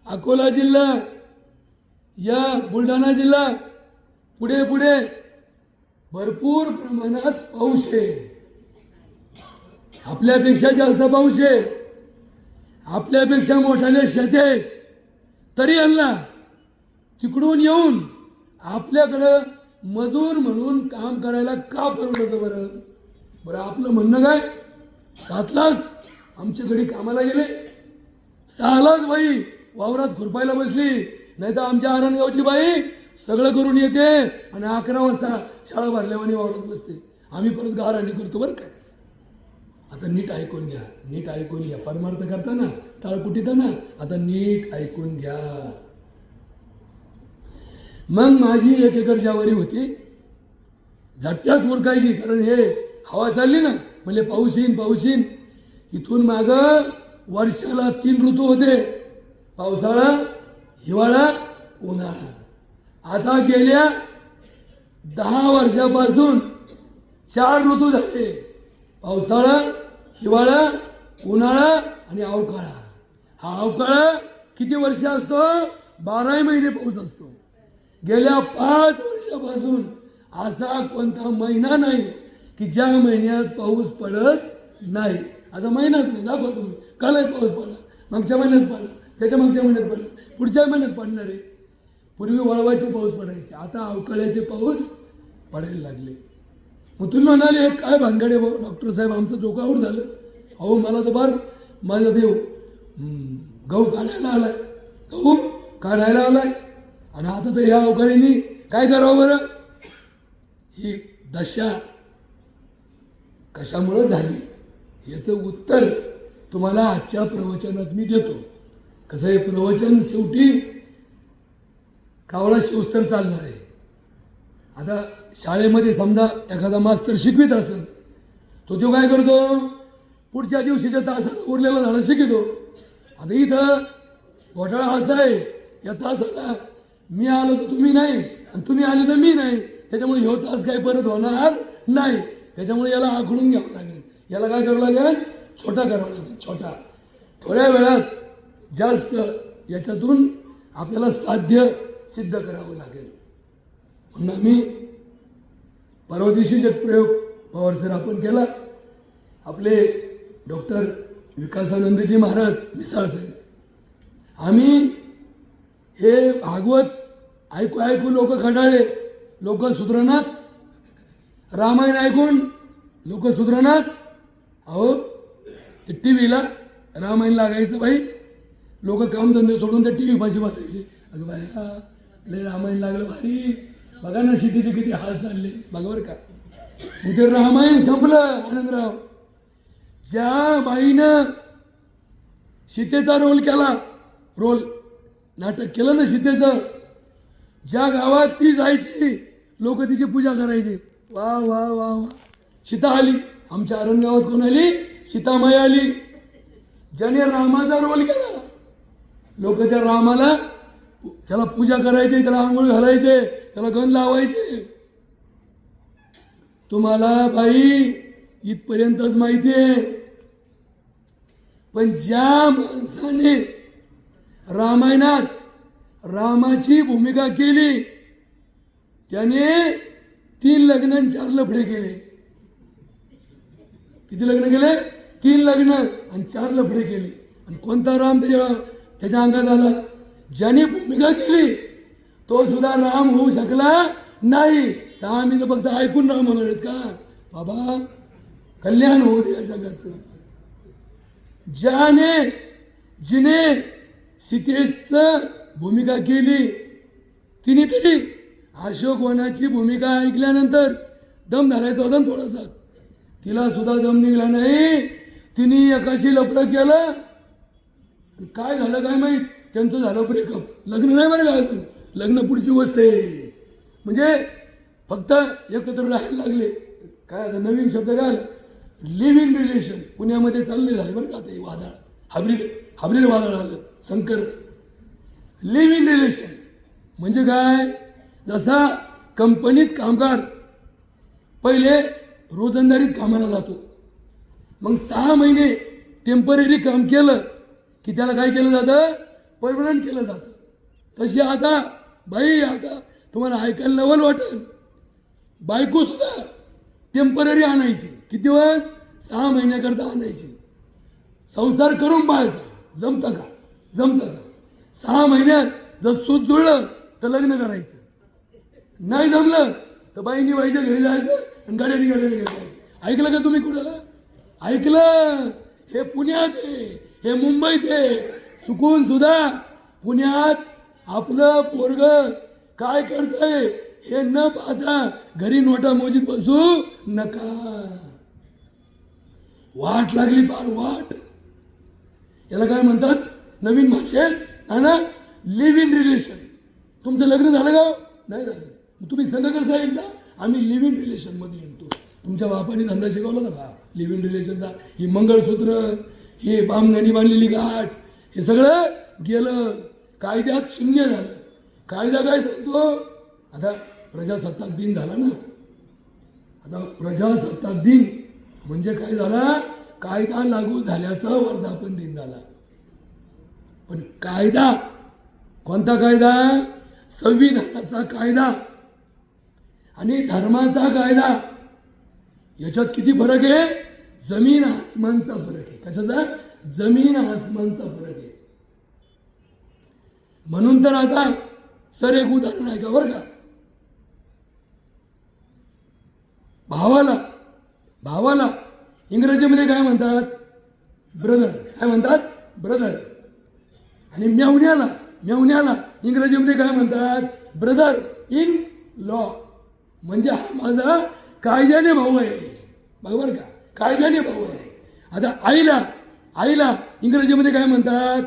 अकोला जिल्हा, या बुलढाणा जिल्हा पुढे भरपूर प्रमाणात पाऊस आहे. आपल्यापेक्षा जास्त पाऊस आहे. आपल्यापेक्षा मोठाले शेती आहेत. तरी यांना तिकडून येऊन आपल्याकडं मजूर म्हणून काम करायला का परवडतं बरं? आपलं म्हणणं काय? 7लाच आमच्याकडे कामाला गेले, 6लाच बाई वावरात खुरपायला बसली. नाही तर आमच्या आरणगावची बाई सगळं करून येते आणि 11 वाजता शाळा भरल्यावानी वावरात बसते. आम्ही परत गाराणी करतो बरं काय. आता नीट ऐकून घ्या. परमार्थ करताना टाळकुटीताना आता नीट ऐकून घ्या. मग माझी 1 एकर ज्वारी होती. झटक्याच उरकायची, कारण हे हवा चालली ना, म्हणजे पाऊस येईन. इथून मागं वर्षाला 3 ऋतू होते: पावसाळा, हिवाळा, उन्हाळा. आता गेल्या 10 वर्षापासून 4 ऋतू झाले: पावसाळा, हिवाळा, उन्हाळा आणि अवकाळा. हा अवकाळा किती वर्ष असतो? 12 महिने पाऊस असतो. गेल्या 5 वर्षापासून असा कोणता महिना नाही की ज्या महिन्यात पाऊस पडत नाही. आता महिन्यात नाही, दाखवा तुम्ही. कालही पाऊस पडला, मागच्या महिन्यात पडला, त्याच्या मागच्या महिन्यात पडला, पुढच्या महिन्यात पडणार आहे. पूर्वी वळवाचे पाऊस पडायचे, आता अवकाळ्याचे पाऊस पडायला लागले. मग तुम्ही म्हणाले हे काय भानगडे भाऊ डॉक्टर साहेब, आमचं डोकं आऊट झालं. अहो मला तर बार माझा देव गहू काढायला आलाय, गहू काढायला आलाय, आणि आता तर ह्या अवकाळीने काय करावं बरं. ही दशा कशामुळं झाली याचं उत्तर तुम्हाला आजच्या प्रवचनात मी देतो. कसं हे प्रवचन शेवटी कावळा शिवस्तर चालणार आहे. आता शाळेमध्ये समजा एखादा मास्तर शिकवित असेल, तो काय करतो, पुढच्या दिवशीच्या तासाला उरलेला झाडं शिकवतो. आता इथं घोटाळा असा आहे, या तासाला मी आलो तर तुम्ही नाही, आणि तुम्ही आले तर मी नाही, त्याच्यामुळे ह्यो तास काही परत होणार नाही. त्याच्यामुळे याला आखडून घ्यावं लागेल, याला काय करावं लागेल, छोटा करावा लागेल, छोटा. थोड्या वेळात जास्त याच्यातून आपल्याला साध्य सिद्ध करावं लागेल. म्हणून आम्ही परवा दिवशीच एक प्रयोग पवार सर आपण केला. आपले डॉक्टर विकासानंदजी महाराज मिसाळ साहेब, आम्ही हे भागवत ऐकू ऐकू लोक खडाळे, लोक सुधरणात. रामायण ऐकून लोक सुधरणात. अहो ते टी व्हीला रामायण लागायचं बाई, लोक कामधंदे सोडून त्या टी व्ही पाशी बसायचे. अगं बाया लय रामायण लागलं भारी, बघा ना सीतेचे किती हाल चालले, बघा बरं का. इथे रामायण संपलं. आनंदराव, ज्या बाईनं सीतेचा रोल केला, नाटक केलं ना सीतेचं, ज्या गावात ती जायची लोक तिची पूजा करायची. वा वा वा वा, सीता आली. आमच्या अरण गावात कोण आली, सीतामाई आली. ज्याने रामाचा रोल केला, लोक त्या रामाला त्याला पूजा करायचे, त्याला आंघोळ घालायचे, त्याला गण लावायचे. तुम्हाला बाई इथपर्यंतच माहिती आहे. पण ज्या माणसाने रामायणात रामाची भूमिका केली, त्याने 3 लग्न आणि 4 लफडे केले. किती लग्न केले, 3 लग्न आणि 4 लफडे केले. आणि कोणता राम त्याच्या अंगात आला, ज्याने भूमिका केली तो सुद्धा राम होऊ शकला नाही. तर आम्ही तर फक्त ऐकून राम होणार आहेत का बाबा, कल्याण होऊ दे या जगाचं. जिने सीतेचं भूमिका केली, तिने तरी अशोकवनाची भूमिका ऐकल्यानंतर दम धरायचा होता थोडासा, तिला सुद्धा दम निघाला नाही. तिने एकाशी लफडं केलं, काय झालं काय माहीत, त्यांचं झालं ब्रेकअप. लग्न नाही बरं का अजून, लग्न पुढची गोष्ट आहे. म्हणजे फक्त एकत्र राहायला लागले. काय आता नवीन शब्द काय आला, लिव्ह इन रिलेशन. पुण्यामध्ये चालले झाले बरं का आता हे वादळ, हायब्रिड वादळ आलं, संकर. लिव्ह इन रिलेशन म्हणजे काय, जसा कंपनीत कामगार पहिले रोजंदारीत कामाला जातो, मग 6 महिने टेम्पररी काम केलं की त्याला काय केलं जातं, परमनंट केलं जातं. तशी आता बाई, आता तुम्हाला ऐकायला नवल वाटेल, बायको सुद्धा टेम्पररी आणायची. किती दिवस, 6 महिन्याकरता आणायची. संसार करून पाहायचा, जमतं का. 6 महिन्यात जर सूत जुळलं तर लग्न करायचं, नाही जमलं तर बाईंनी बाईच्या घरी जायचं आणि गाड्याने घरी जायचं. ऐकलं का तुम्ही कुठं, ऐकलं? हे पुण्यात आहे, हे मुंबईत आहे. चुकून सुद्धा पुण्यात आपलं पोरग काय करतंय हे न पाहता घरी नोटा मोजीत बसू नका. वाट लागली फार वाट. याला काय म्हणतात नवीन भाषेत ना, लिव्ह इन रिलेशन. तुमचं लग्न झालं का, नाही झालं, तुम्ही संघ कसं एकदा, आम्ही लिव्ह इन रिलेशनमध्ये येतो. तुमच्या बापाने धंदा शिकवला ना का लिव्ह इन रिलेशनचा. ही मंगळसूत्र, ही बामणाने बांधलेली गाठ, हे सगळं गेलं, कायद्यात शून्य झालं. कायदा काय सांगतो, आता प्रजासत्ताक दिन झाला ना, आता प्रजासत्ताक दिन म्हणजे काय झाला, कायदा लागू झाल्याचा वर्धापन दिन झाला. पण कायदा कोणता कायदा, संविधानाचा कायदा आणि धर्माचा कायदा, याच्यात किती फरक आहे. जमीन आसमानचा फरक आहे. कशाचा? जमीन आसमानचा फरक आहे. म्हणून तर आता सर एक उदाहरण आहे का बरं का, भावाला इंग्रजीमध्ये काय म्हणतात? ब्रदर. काय म्हणतात? ब्रदर. आणि मेवण्याला इंग्रजीमध्ये काय म्हणतात? Brother in law. म्हणजे हा माझा कायद्याने भाऊ आहे. बरोबर का? कायद्याने भाऊ आहे. आता आईला इंग्रजीमध्ये काय म्हणतात?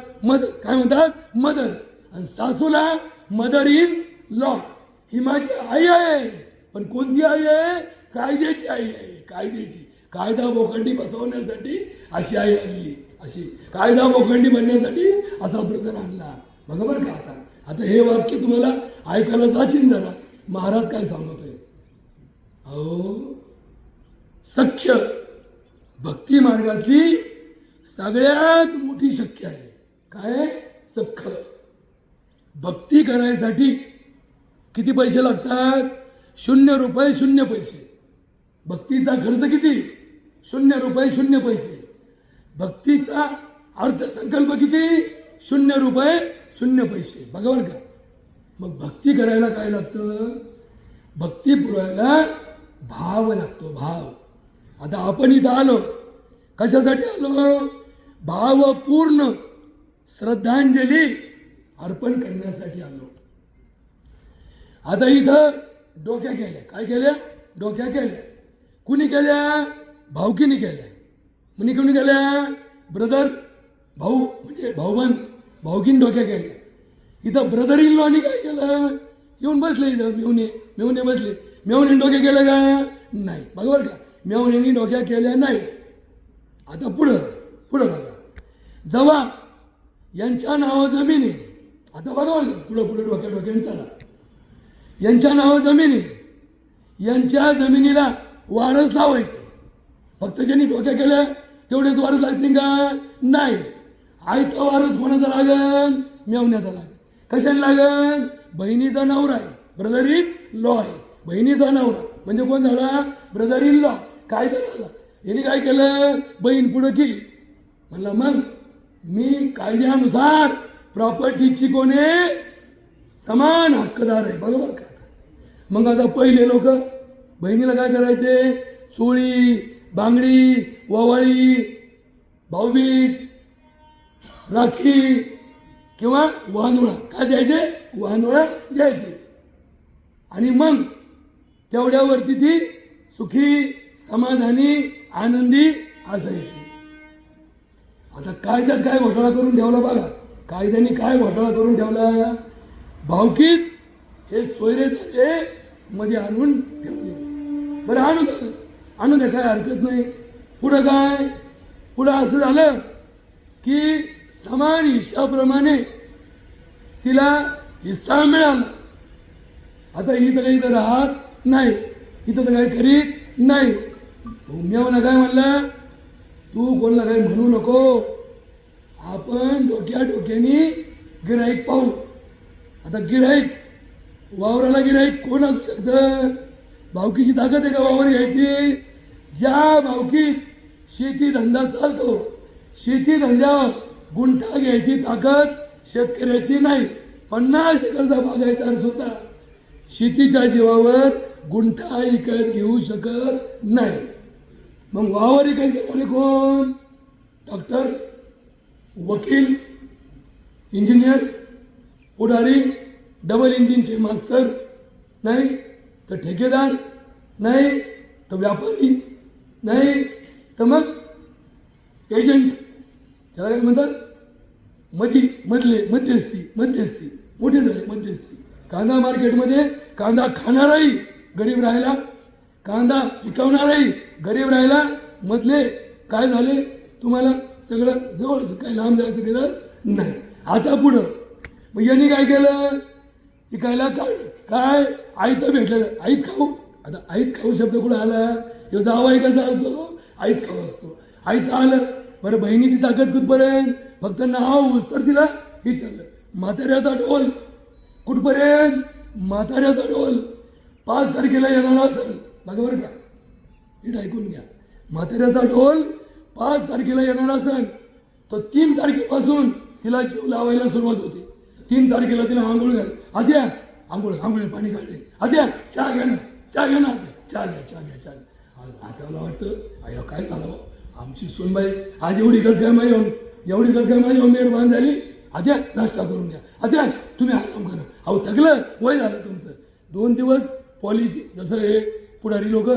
काय म्हणतात? मदर. आणि सासूला मदर इन लॉ. ही माझी आई आहे, पण कोणती आई आहे? कायद्याची आई आहे. कायद्याची. कायदा बोखंडी बसवण्यासाठी अशी आई आणली, अशी कायदा बोखंडी बनण्यासाठी असा ब्रदर आणला. बघा बरं का. आता हे वाक्य तुम्हाला ऐकायला जाचीन जरा. महाराज काय सांगतोय? अहो, सख्य भक्ती मार्गातली सगळ्यात मोठी शक्य आहे. काय? सख्य. भक्ती करायसाठी किती पैसे लागतात? 0 रुपये 0 पैसे. भक्तीचा खर्च किती? 0 रुपये 0 पैसे. भक्तीचा अर्थसंकल्प किती? 0 रुपये 0 पैसे. बघा बरं का. मग भक्ती करायला काय लागतं? भक्ती पुरायला भाव लागतो. भाव. आता आपण इथं आलो, कशासाठी आलो? भावपूर्ण श्रद्धांजली अर्पण करण्यासाठी आलो. आता इथं डोक्या केल्या. काय केल्या? डोक्या केल्या. कुणी केल्या? भाऊकीने केल्या. कुणी केल्या? ब्रदर, भाऊ म्हणजे भाऊबंद, भाऊकीने डोक्या केल्या. इथं ब्रदर इन लॉनी काय केलं? येऊन बसले इथं मेवणे बसले. मेवणे डोक्या केल्या का? नाही. बरोबर का? मेवण्यांनी डोक्या केल्या नाही. आता पुढं बघा. जेव्हा यांच्या नावावर जमीन आहे. आता बघा बरं का, पुढं डोक्याने चला. यांच्या नावावर जमीन आहे. यांच्या जमिनीला वारस लावायचं. फक्त ज्यांनी डोक्या केल्या तेवढेच वारस लागतील का? नाही. आयता वारस कोणाचा लागन? मेवण्याचा लागन. कशाने लागन? बहिणीचा नवरा आहे. ब्रदर इन लॉ आहे. बहिणीचा नवरा म्हणजे कोण झाला? Brother in law. कायदा झाला. यांनी काय केलं? बहीण पुढं केली. म्हणलं मग मी कायद्यानुसार प्रॉपर्टीची कोणी समान हक्कदार आहे. बरोबर का? मग आता पहिले लोक बहिणीला काय करायचे? चोळी, बांगडी, ववाळी, भाऊबीज, राखी किंवा वानुळा काय द्यायचे? वानुळा द्यायचे. आणि मग तेवढ्यावरती ती सुखी, समाधानी, आनंदी असायची. आता कायद्यात काय घोटाळा करून ठेवला बघा. कायद्याने काय घोटाळा करून ठेवला? भावकीत हे सोयरेदारे मध्ये आणून ठेवले. बरं आणू द्या काय हरकत नाही. पुढं काय? पुढं असं झालं की समान हिश्शाप्रमाणे तिला हिस्सा मिळाला. आता इथं राहत नाही, इथं तर काही करीत नाही. मेवना काय म्हणला? तू कोणाला काही म्हणू नको, आपण डोक्याने गिऱ्हाईक पाहू. आता गिऱ्हाईक, वावराला गिऱ्हाईक कोण असू शकतं? भावकीची ताकद आहे का वावर घ्यायची? ज्या भावकीत शेती धंदा चालतो, शेती धंद्यावर गुंठा घ्यायची ताकद शेतकऱ्याची नाही. 50 एकरचा बागायतदार सुद्धा शेतीच्या जीवावर गुंठा विकत घेऊ शकत नाही. मग वावर विकत घेणारे कोण? डॉक्टर, वकील, इंजिनियर, पुढारी, डबल इंजिनचे मास्तर, नाही तर ठेकेदार, नाही तर व्यापारी, नाही तर मग एजंट. त्याला काय म्हणतात? मध्यस्थी मोठे झाले मध्यस्थी. कांदा मार्केटमध्ये कांदा खाणाराही गरीब राहिला, कांदा पिकवणाराही गरीब राहिला. मधले काय झाले? तुम्हाला सगळं जवळच, काही लांब जायचं गरज नाही. आता पुढं मग यांनी काय केलं? इकायला काढलं. काय? आयत भेटलं. आईत खाऊ. आता आईत खाऊ शब्द कुठं आला? ह्यो जावाई कसा असतो? आईत खाऊ असतो. आईत आलं. बरं बहिणीची ताकद कुठपर्यंत? फक्त नाव उस्तर तिला विचारलं. म्हाताऱ्याचा ढोल कुठपर्यंत? म्हाताऱ्याचा ढोल 5 तारखेला येणार असेल. बघा बरं का, नीट ऐकून घ्या. म्हाताऱ्याचा ढोल 5 तारखेला येणार असेल तर 3 तारखेपासून तिला जीव लावायला सुरुवात होते. 3 तारखेला तिला आंघोळ घाल, आद्या आंघोळ पाणी काढते, आद्या चहा घ्या ना आद्या, चहा घ्या. आत्याला वाटतं आईला काय झालं बा, आमची सोनबाई आज एवढी कस काय माझी मेहरबान झाली. आद्या नाश्ता करून घ्या, आद्या तुम्ही आराम करा, अहो थकलं वय झालं तुमचं. 2 दिवस पॉलिश, जसं हे पुढारी लोक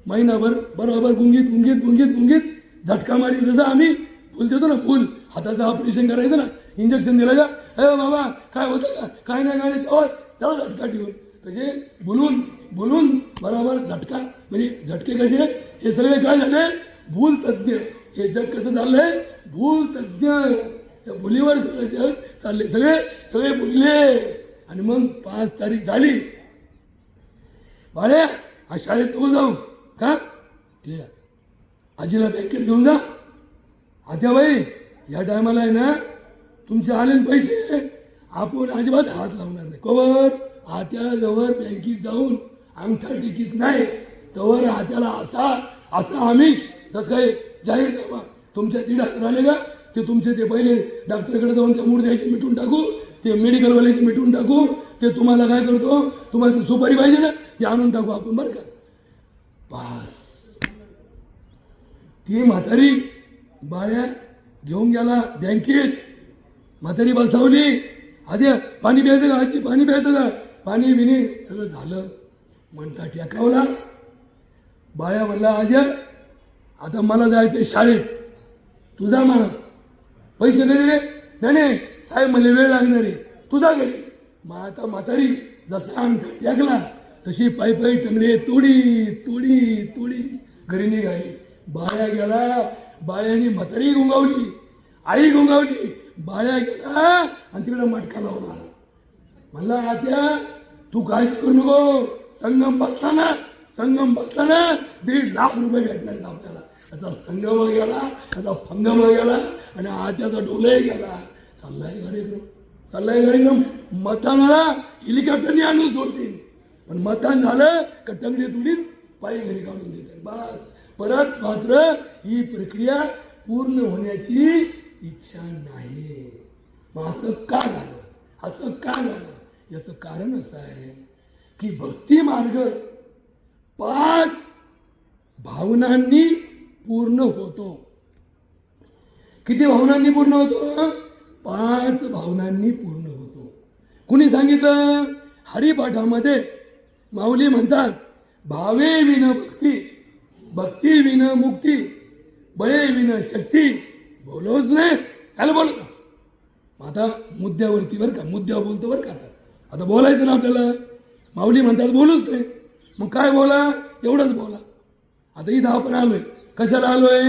महिनाभर बरोबर गुंगीत झटका मारी, जसं आम्ही फुल देतो ना, फुल हाताचं ऑपरेशन करायचं ना, इंजेक्शन दिलं का, अरे बाबा काय होतं का, काय नाही गाडी त्याला झटका ठेवून, तसे बोलून बरोबर झटका, म्हणजे झटके कसे, हे सगळे काय झाले, भूल तज्ज्ञ. हे जग कसं चाललंय, भूल तज्ज्ञ, या भुलीवर सगळं जग चालले, सगळे बोलले. आणि मग 5 तारीख झाली, बाळ्या आज शाळेत नको जाऊ का, ते आजीला बँकेत घेऊन जा. आत्याबाई या टायमाला आहे ना तुमचे आले पैसे, आपण अजिबात हात लावणार नाही. कवर आत्याजवळ बँकेत जाऊन अंगठा टिकीत नाही तवर आत्याला असा आमिष, जसं काय जाहीरनामा तुमच्या 1,500 आले का, ते तुमचे ते पहिले डॉक्टरकडे जाऊन त्या मूर्द्याचे मिटून टाकू, ते मेडिकलवाल्याचे मिटून टाकू, ते तुम्हाला काय करतो, तुम्हाला ती सुपारी पाहिजे ना ती आणून टाकू आपण, बरं का. बस ती म्हातारी बाळ्या घेऊन गेला बँकेत, म्हातारी बसवली, आद्या पाणी प्यायचं का, आजी पाणी प्यायचं का, पाणी बिणी सगळं झालं, म्हणता टेकावला. बाळ्या म्हणला आज्या आता मला जायचं शाळेत, तुझा म्हणत पैसे कधी रे, नाही साहेब मला वेळ लागणार आहे, तुझा घरी. मग आता म्हातारी जसा अंगठा टेकला तशी पायी टंगडे तोडी घरी निघाली. बाळ्या गेला, बाळ्याने म्हातारी गुंगावली, आई गुंगावली, बाळ्या गेला आणि तिकडे मटका लावून आला. म्हणला आत्या तू काळजी करू नको, संगम बसला ना 1.5 लाख रुपये भेटणार आहेत आपल्याला. त्याचा संगम गेला, त्याचा फंगम गेला आणि आत्याचा डोलही गेला. चाललाय कार्यक्रम. मतदानाला हेलिकॉप्टरने आणून सोडतील, पण मतदान झालं का टंगडे तुडीत पायी घरी काढून देते. बस परत मात्र ही प्रक्रिया पूर्ण होण्याची इच्छा नाही. मग असं का झालं याचं कारण असं आहे की भक्ती मार्ग 5 भावनांनी पूर्ण होतो. किती भावनांनी पूर्ण होतो, 5 भावनांनी पूर्ण होतो. कुणी सांगितलं, हरिपाठामध्ये माऊली म्हणतात, भावे विन भक्ती, भक्ती विन मुक्ती, बळे विन शक्ती, बोलोच नाही याला बोल. आता मुद्द्यावरती बरं का, मुद्द्यावर बोलतो बरं का. आता बोलायचं ना आपल्याला, माऊली म्हणतात बोलूच नाही, मग काय बोला, एवढंच बोला. आता इथं आपण आलोय, कशाला आलोय,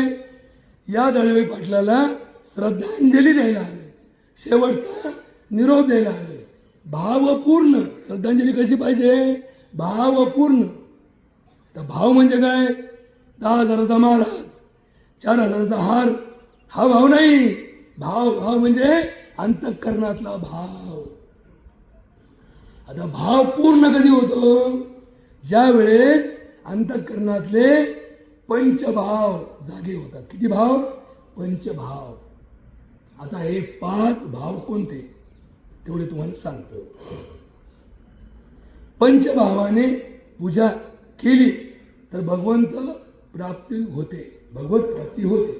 या दळवी पाटलाला श्रद्धांजली द्यायला आलोय, शेवटचा निरोप द्यायला आलोय. भावपूर्ण श्रद्धांजली कशी पाहिजे, भावपूर्ण. तर भाव म्हणजे काय, 10,000चा महाराज 4,000चा हार, हा भाव नाही. भाव म्हणजे अंतःकरणातला भाव. आता भाव पूर्ण कधी होतो, ज्या वेळेस अंतःकरणातले पंचभाव जागे होतात. किती भाव, पंचभाव. आता हे 5 भाव कोणते तेवढे तुम्हाला सांगतो. पंचभावाने पूजा केली तर भगवंत प्राप्ती होते, भगवत प्राप्ती होते.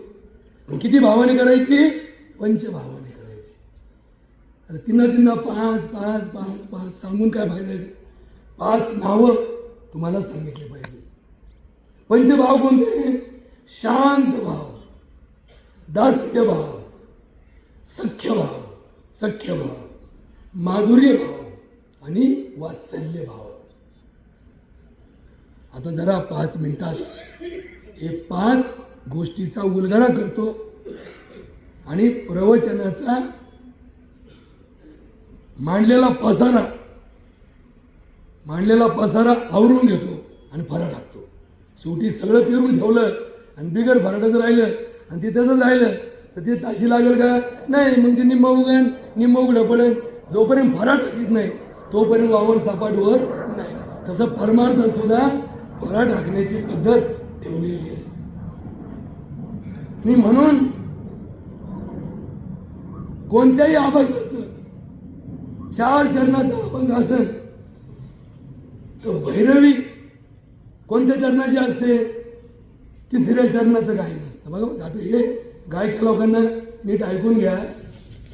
पण किती भावाने करायची, पंचभावाने करायची. आता तिन्हा 5 सांगून काय फायदा आहे. 5 नावं तुम्हाला सांगितले पाहिजे. पंचभाव कोणते, शांत भाव, दास्य भाव, सख्य भाव, माधुर्य भाव आणि वात्सल्य भाव. आता जरा 5 मिनिटात हे 5 गोष्टीचा उलगडा करतो आणि प्रवचनाचा मांडलेला पसारा आवरून घेतो आणि फरा टाकतो. शेवटी सगळं पिरून ठेवलं आणि बिगर फराटाचं राहिलं आणि ते तसंच राहिलं तर ते ताशी लागेल का, नाही. मग ते निम्म उघडं पडेल. जोपर्यंत फरा टाकीत नाही तोपर्यंत वावर सापाट होत नाही. तसं परमार्थ सुद्धा फरा टाकण्याची पद्धत ठेवलेली आहे. आणि म्हणून कोणत्याही अभंगाचं 4 चरणाचं अभंग असेल तर भैरवी कोणत्या चरणाची असते? 3ऱ्या चरणाचं गायन असतं. बघा आता हे गायका लोकांना नीट ऐकून घ्या.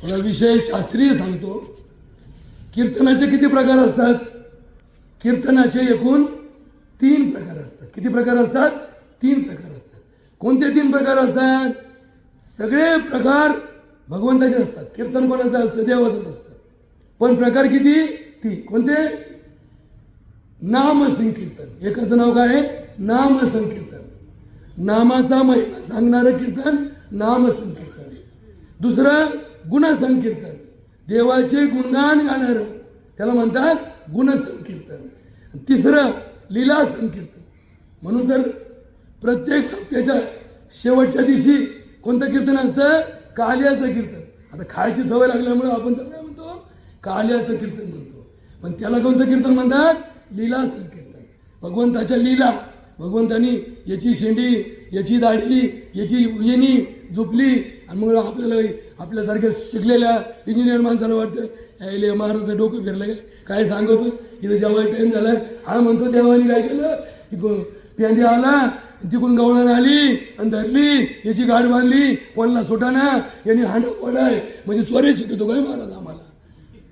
थोडा विषय शास्त्रीय सांगतो. कीर्तनाचे किती प्रकार असतात? कीर्तनाचे एकूण 3 प्रकार असतात. किती प्रकार असतात? 3 प्रकार असतात. कोणते 3 प्रकार असतात? सगळे प्रकार भगवंताचे असतात. कीर्तन कोणाचं असतं? देवाचंच असतं. पण प्रकार किती? 3. कोणते? नाम संकीर्तन. एकाचं नाव काय आहे? नाम संकीर्तन. नामाचा महिमा सांगणारं कीर्तन नाम संकीर्तन. दुसरं गुणसंकीर्तन. देवाचे गुणगान गाणारं त्याला म्हणतात गुणसंकीर्तन. तिसरं लीला संकीर्तन. म्हणून तर प्रत्येक सप्त्याच्या शेवटच्या दिवशी कोणतं कीर्तन असतं? काल्याचं कीर्तन. आता खायची सवय लागल्यामुळे आपण त्याला काय म्हणतो? काल्याचं कीर्तन म्हणतो. पण त्याला कोणतं कीर्तन म्हणतात? लीला संकीर्तन. भगवंताच्या लीला. भगवंतानी याची शेंडी, याची दाढी, याची येणी झोपली आणि मग आपल्यासारख्या शिकलेल्या इंजिनियर माणसाला वाटतं यायले महाराजचं डोकं फिरलं काय सांगतो इथं जेव्हा टाईम झाला. हा म्हणतो देवानी काय केलं? पेंदी आला तिकडून गवळण आली आणि धरली, याची गाठ बांधली, कोणाला सुटाना, यांनी हांडा फोडाय. म्हणजे चोरे शिकवतो काय महाराज आम्हाला.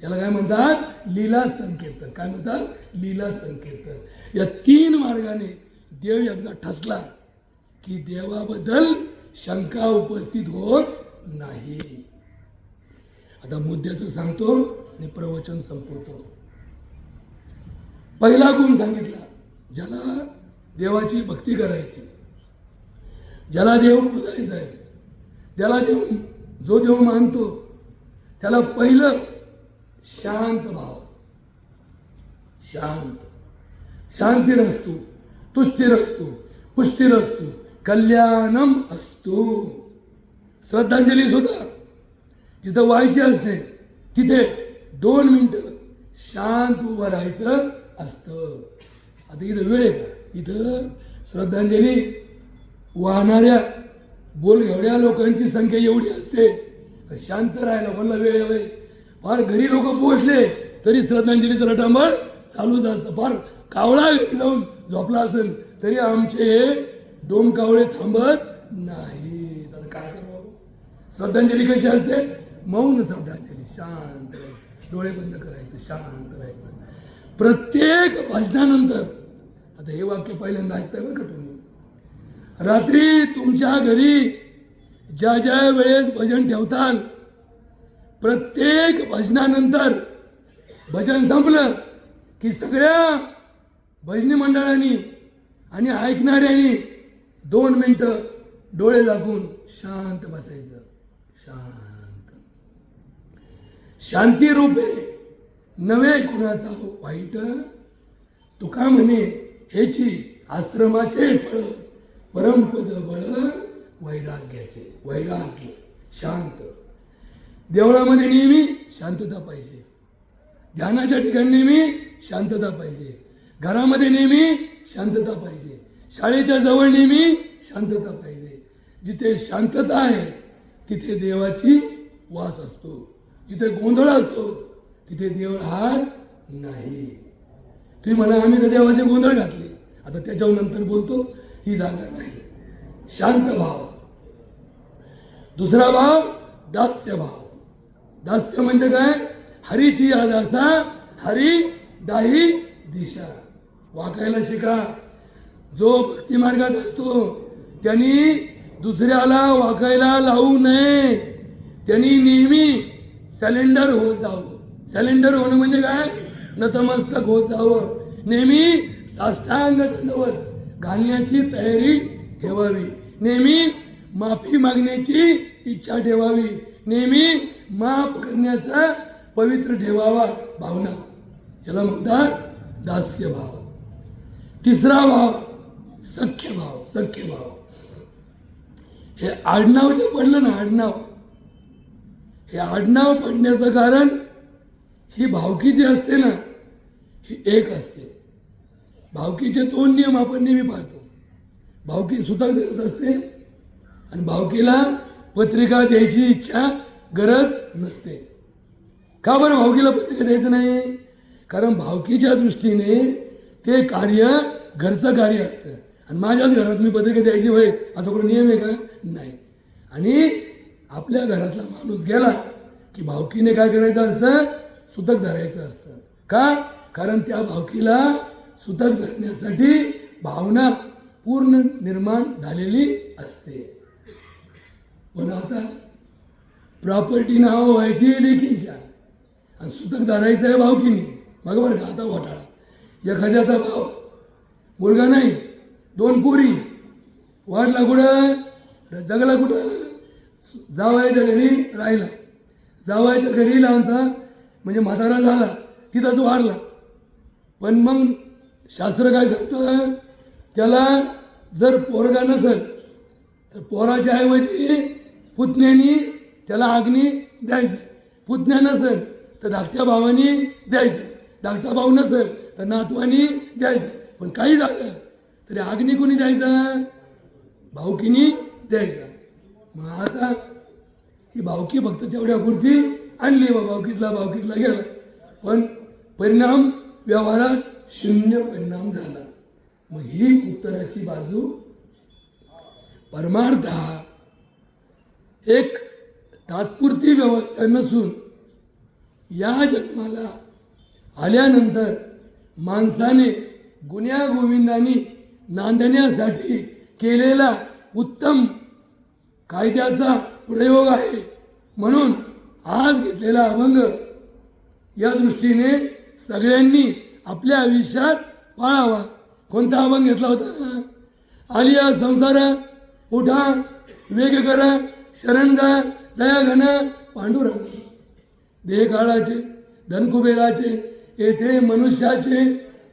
याला काय म्हणतात? लीला संकीर्तन. काय म्हणतात? लीला संकीर्तन. या 3 मार्गाने देव एकदा ठसला की देवाबद्दल शंका उपस्थित होत नाही. आता मुद्द्याचं सांगतो आणि प्रवचन संपवतो. पहिला गुण सांगितला, ज्याला देवाची भक्ती करायची, ज्याला देव पूजायचा आहे, ज्याला जो देव मानतो त्याला पहिलं शांत भाव. शांतिरस्तु, तुष्टिरस्तु, पुष्टिरस्तु, कल्याणम असतो. श्रद्धांजली सुद्धा जिथं व्हायची असते तिथे 2 मिनिटं शांत उभं राहायचं असतं. आता इथं वेळ आहे का? इथं श्रद्धांजली वाहणाऱ्या बोलघेवड्या लोकांची संख्या एवढी असते तर शांत राहायला कोणाला वेळ आहे? फार घरी लोक पोहोचले तरी श्रद्धांजलीचं रटांबळ चालूच असतं. फार कावळा घरी जाऊन झोपला असेल तरी आमचे डोम कावळे थांबत नाही. तर काय करावं? श्रद्धांजली कशी असते? मौन श्रद्धांजली. शांत राहायचं, डोळे बंद करायचं, शांत राहायचं. प्रत्येक भजनानंतर, आता हे वाक्य पहिल्यांदा ऐकताय बरं का तुम्ही, रात्री तुमच्या घरी ज्या ज्या वेळेस भजन ठेवताल, प्रत्येक भजनानंतर भजन संपलं की सगळ्या भजनी मंडळांनी आणि ऐकणाऱ्यांनी 2 मिनिटं डोळे झाकून शांत बसायचं. शांती रूपे नवे कुणाचा वाईट. तुका म्हणे हेची आश्रमाचे फळ, परमपद बळ वैराग्याचे. वैराग्य, शांत. देवळामध्ये नेहमी शांतता पाहिजे, ध्यानाच्या ठिकाणी नेहमी शांतता पाहिजे, घरामध्ये नेहमी शांतता पाहिजे, शाळेच्या जवळ नेहमी शांतता पाहिजे. जिथे शांतता आहे तिथे देवाची वास असतो. जिथे गोंधळ असतो तिथे देव राहत नाही. तुम्ही म्हणा आम्ही तर देवाचे गोंधळ घातले. आता त्याच्यावर नंतर बोलतो, ही जागा नाही. शांत भाव. दुसरा भाव दास्य भाव. दास्य म्हणजे काय? हरीची या दासा, हरी दाही दिशा. वाकायला शिका. जो भक्ती मार्गात असतो त्यांनी दुसऱ्याला वाकायला लावू नये. त्यांनी नेहमी सलेंडर होत जावं. सलेंडर होणं म्हणजे काय? नतमस्तक होत जावं. नेहमी साष्टांग दंडवत घालण्याची तयारी ठेवावी. नेहमी माफी मागण्याची इच्छा ठेवावी. नेहमी माफ करण्याचा पवित्र ठेवावा भावना. याला म्हणतात दास्य भाव. तिसरा भाव सख्य भाव. सख्य भाव हे आडनाव जे पडलं ना, आडनाव, हे आडनाव पडण्याचं कारण ही भावकी जी असते ना, ही एक असते. भावकीचे 2 नियम आपण नेहमी पाळतो. भावकी सुतक देत असते आणि भावकीला पत्रिका द्यायची इच्छा गरज नसते. का बरं भावकीला पत्रिका द्यायचं नाही? कारण भावकीच्या दृष्टीने ते कार्य घरचं कार्य असतं आणि माझ्याच घरात मी पत्रिका द्यायची होय असं कुठं नियम आहे का? नाही. आणि आपल्या घरातला माणूस गेला की भावकीने काय करायचं असतं? सुतक धरायचं असतं. का? कारण त्या भावकीला सुतक धरण्यासाठी भावना पूर्ण निर्माण झालेली असते. पण आता प्रॉपर्टी नावं व्हायची लेकींच्या आणि सुतक धरायचं आहे भावकीने. मग बरं का आता घोटाळा. एखाद्याचा बाप मुलगा नाही, 2 पोरी, वाढला कुठं? जगला कुठं? जावयाच्या घरी राहिला. जावयाच्या घरी लहानचा म्हणजे म्हातारा झाला, तिथंच वारला. पण मग शास्त्र काय सांगतं? त्याला जर पोरगा नसेल तर पोराच्या ऐवजी पुतण्यानी त्याला अग्नी द्यायचं. पुतण्या नसेल तर धाकट्या भावानी द्यायचं. धाकटा भाऊ नसेल तर नातवानी द्यायचं. पण काही झालं तरी अग्नी कोणी द्यायचा? भावकीनी द्यायचा. मग आता ही भावकी फक्त तेवढ्या पुरती आणली बा, भावकीतला गेला. पण परिणाम व्यवहारात 0 परिणाम झाला. मग ही उत्तराची बाजू. परमार्थ हा एक तात्पुरती व्यवस्था नसून या जन्माला आल्यानंतर माणसाने गुण्यागोविंदांनी नांदण्यासाठी केलेला उत्तम कायद्याचा प्रयोग आहे. म्हणून आज घेतलेला अभंग या दृष्टीने सगळ्यांनी आपल्या आयुष्यात पाळावा. कोणता अभंग घेतला होता? आलिया संसारा उठा वेग करा शरण जा दया घन पांडुरंग. देह काळाचे धनकुबेराचे येथे मनुष्याचे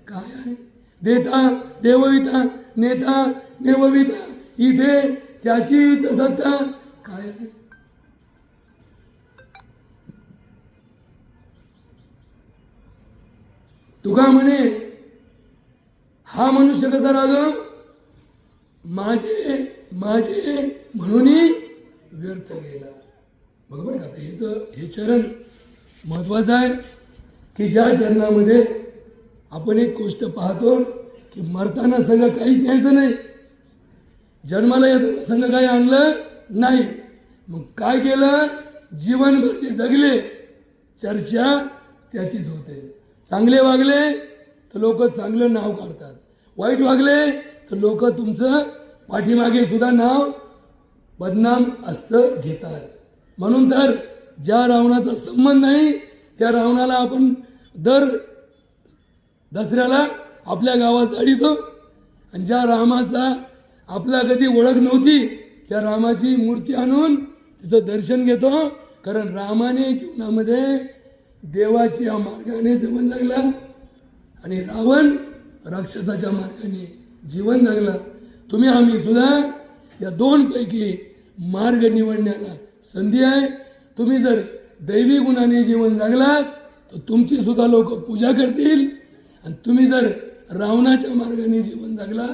काय आहे? देता देवविता नेता नेवविता इथे त्याचीच सत्ता काय आहे? तुका म्हणे हा मनुष्य कसा राहतो? माझे माझे म्हणून व्यर्थ गेला. बरोबर का? हे चरण महत्वाचं आहे की ज्या चरणामध्ये आपण एक गोष्ट पाहतो की मरताना संघ काहीच न्यायचं नाही, जन्माला येताना संघ काही आणलं नाही. मग काय केलं? जीवनभर जे जगले चर्चा त्याचीच होते. चांगले वागले तर लोक चांगलं नाव काढतात, वाईट वागले तर लोक तुमचं पाठीमागे सुद्धा नाव बदनाम असतं घेतात. म्हणून तर ज्या रावणाचा संबंध नाही त्या रावणाला आपण दर दसऱ्याला आपल्या गावात जाळीतो आणि ज्या रामाचा आपला कधी ओळख नव्हती त्या रामाची मूर्ती आणून तिचं दर्शन घेतो. कारण रामाने जीवनामध्ये देवाच्या मार्गाने जीवन जगला आणि रावण राक्षसाच्या मार्गाने जीवन जगला. तुम्ही आम्ही सुद्धा या 2 पैकी मार्ग निवडण्याला संधी आहे. तुम्ही जर दैवी गुणाने जीवन जगलात तर तुमची सुद्धा लोक पूजा करतील आणि तुम्ही जर रावणाच्या मार्गाने जीवन जगला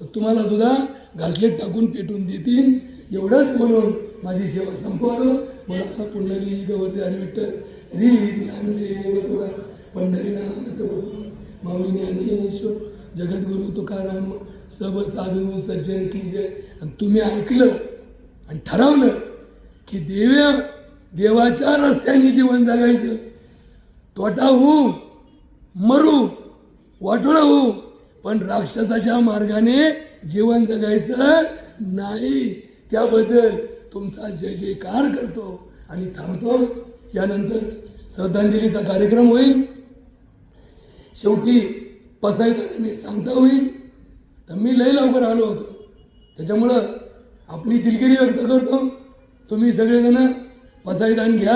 तर तुम्हाला सुद्धा घासलेट टाकून पेटून देतील. एवढंच बोलून माझी सेवा संपवतो. मला पुंडलिक गवर्ती हरी विठ्ठल श्री ज्ञानदेव तुका पंढरीनाथ माऊली ज्ञानेश्वर जगद्गुरु तुकाराम सब साधू सज्जन की जय. आणि तुम्ही ऐकलं आणि ठरवलं की देवाच्या रस्त्याने जीवन जगायचं. तोटा होऊ मरू वाटोळं होऊ पण राक्षसाच्या मार्गाने जीवन जगायचं नाही. त्याबद्दल तुमचा जय जयकार करतो आणि थांबतो. यानंतर श्रद्धांजलीचा कार्यक्रम होईल. शेवटी पसायदाराने सांगता होईल. तर मी लय लवकर आलो होतो त्याच्यामुळं आपली दिलगिरी व्यक्त करतो. तुम्ही सगळेजण पसायदान घ्या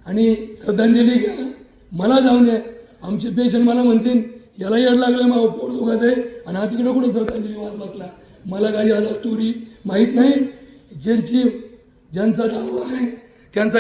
आणि श्रद्धांजली घ्या. मला जाऊन द्या. आमचे पेशंट मला म्हणतील याला येड लागलं मग पोट दुखत आहे आणि हा तिकडं कुठं श्रद्धांजली वाच बसला. मला काही आता स्टोरी माहीत नाही. ज्यांचा दावा आहे त्यांचा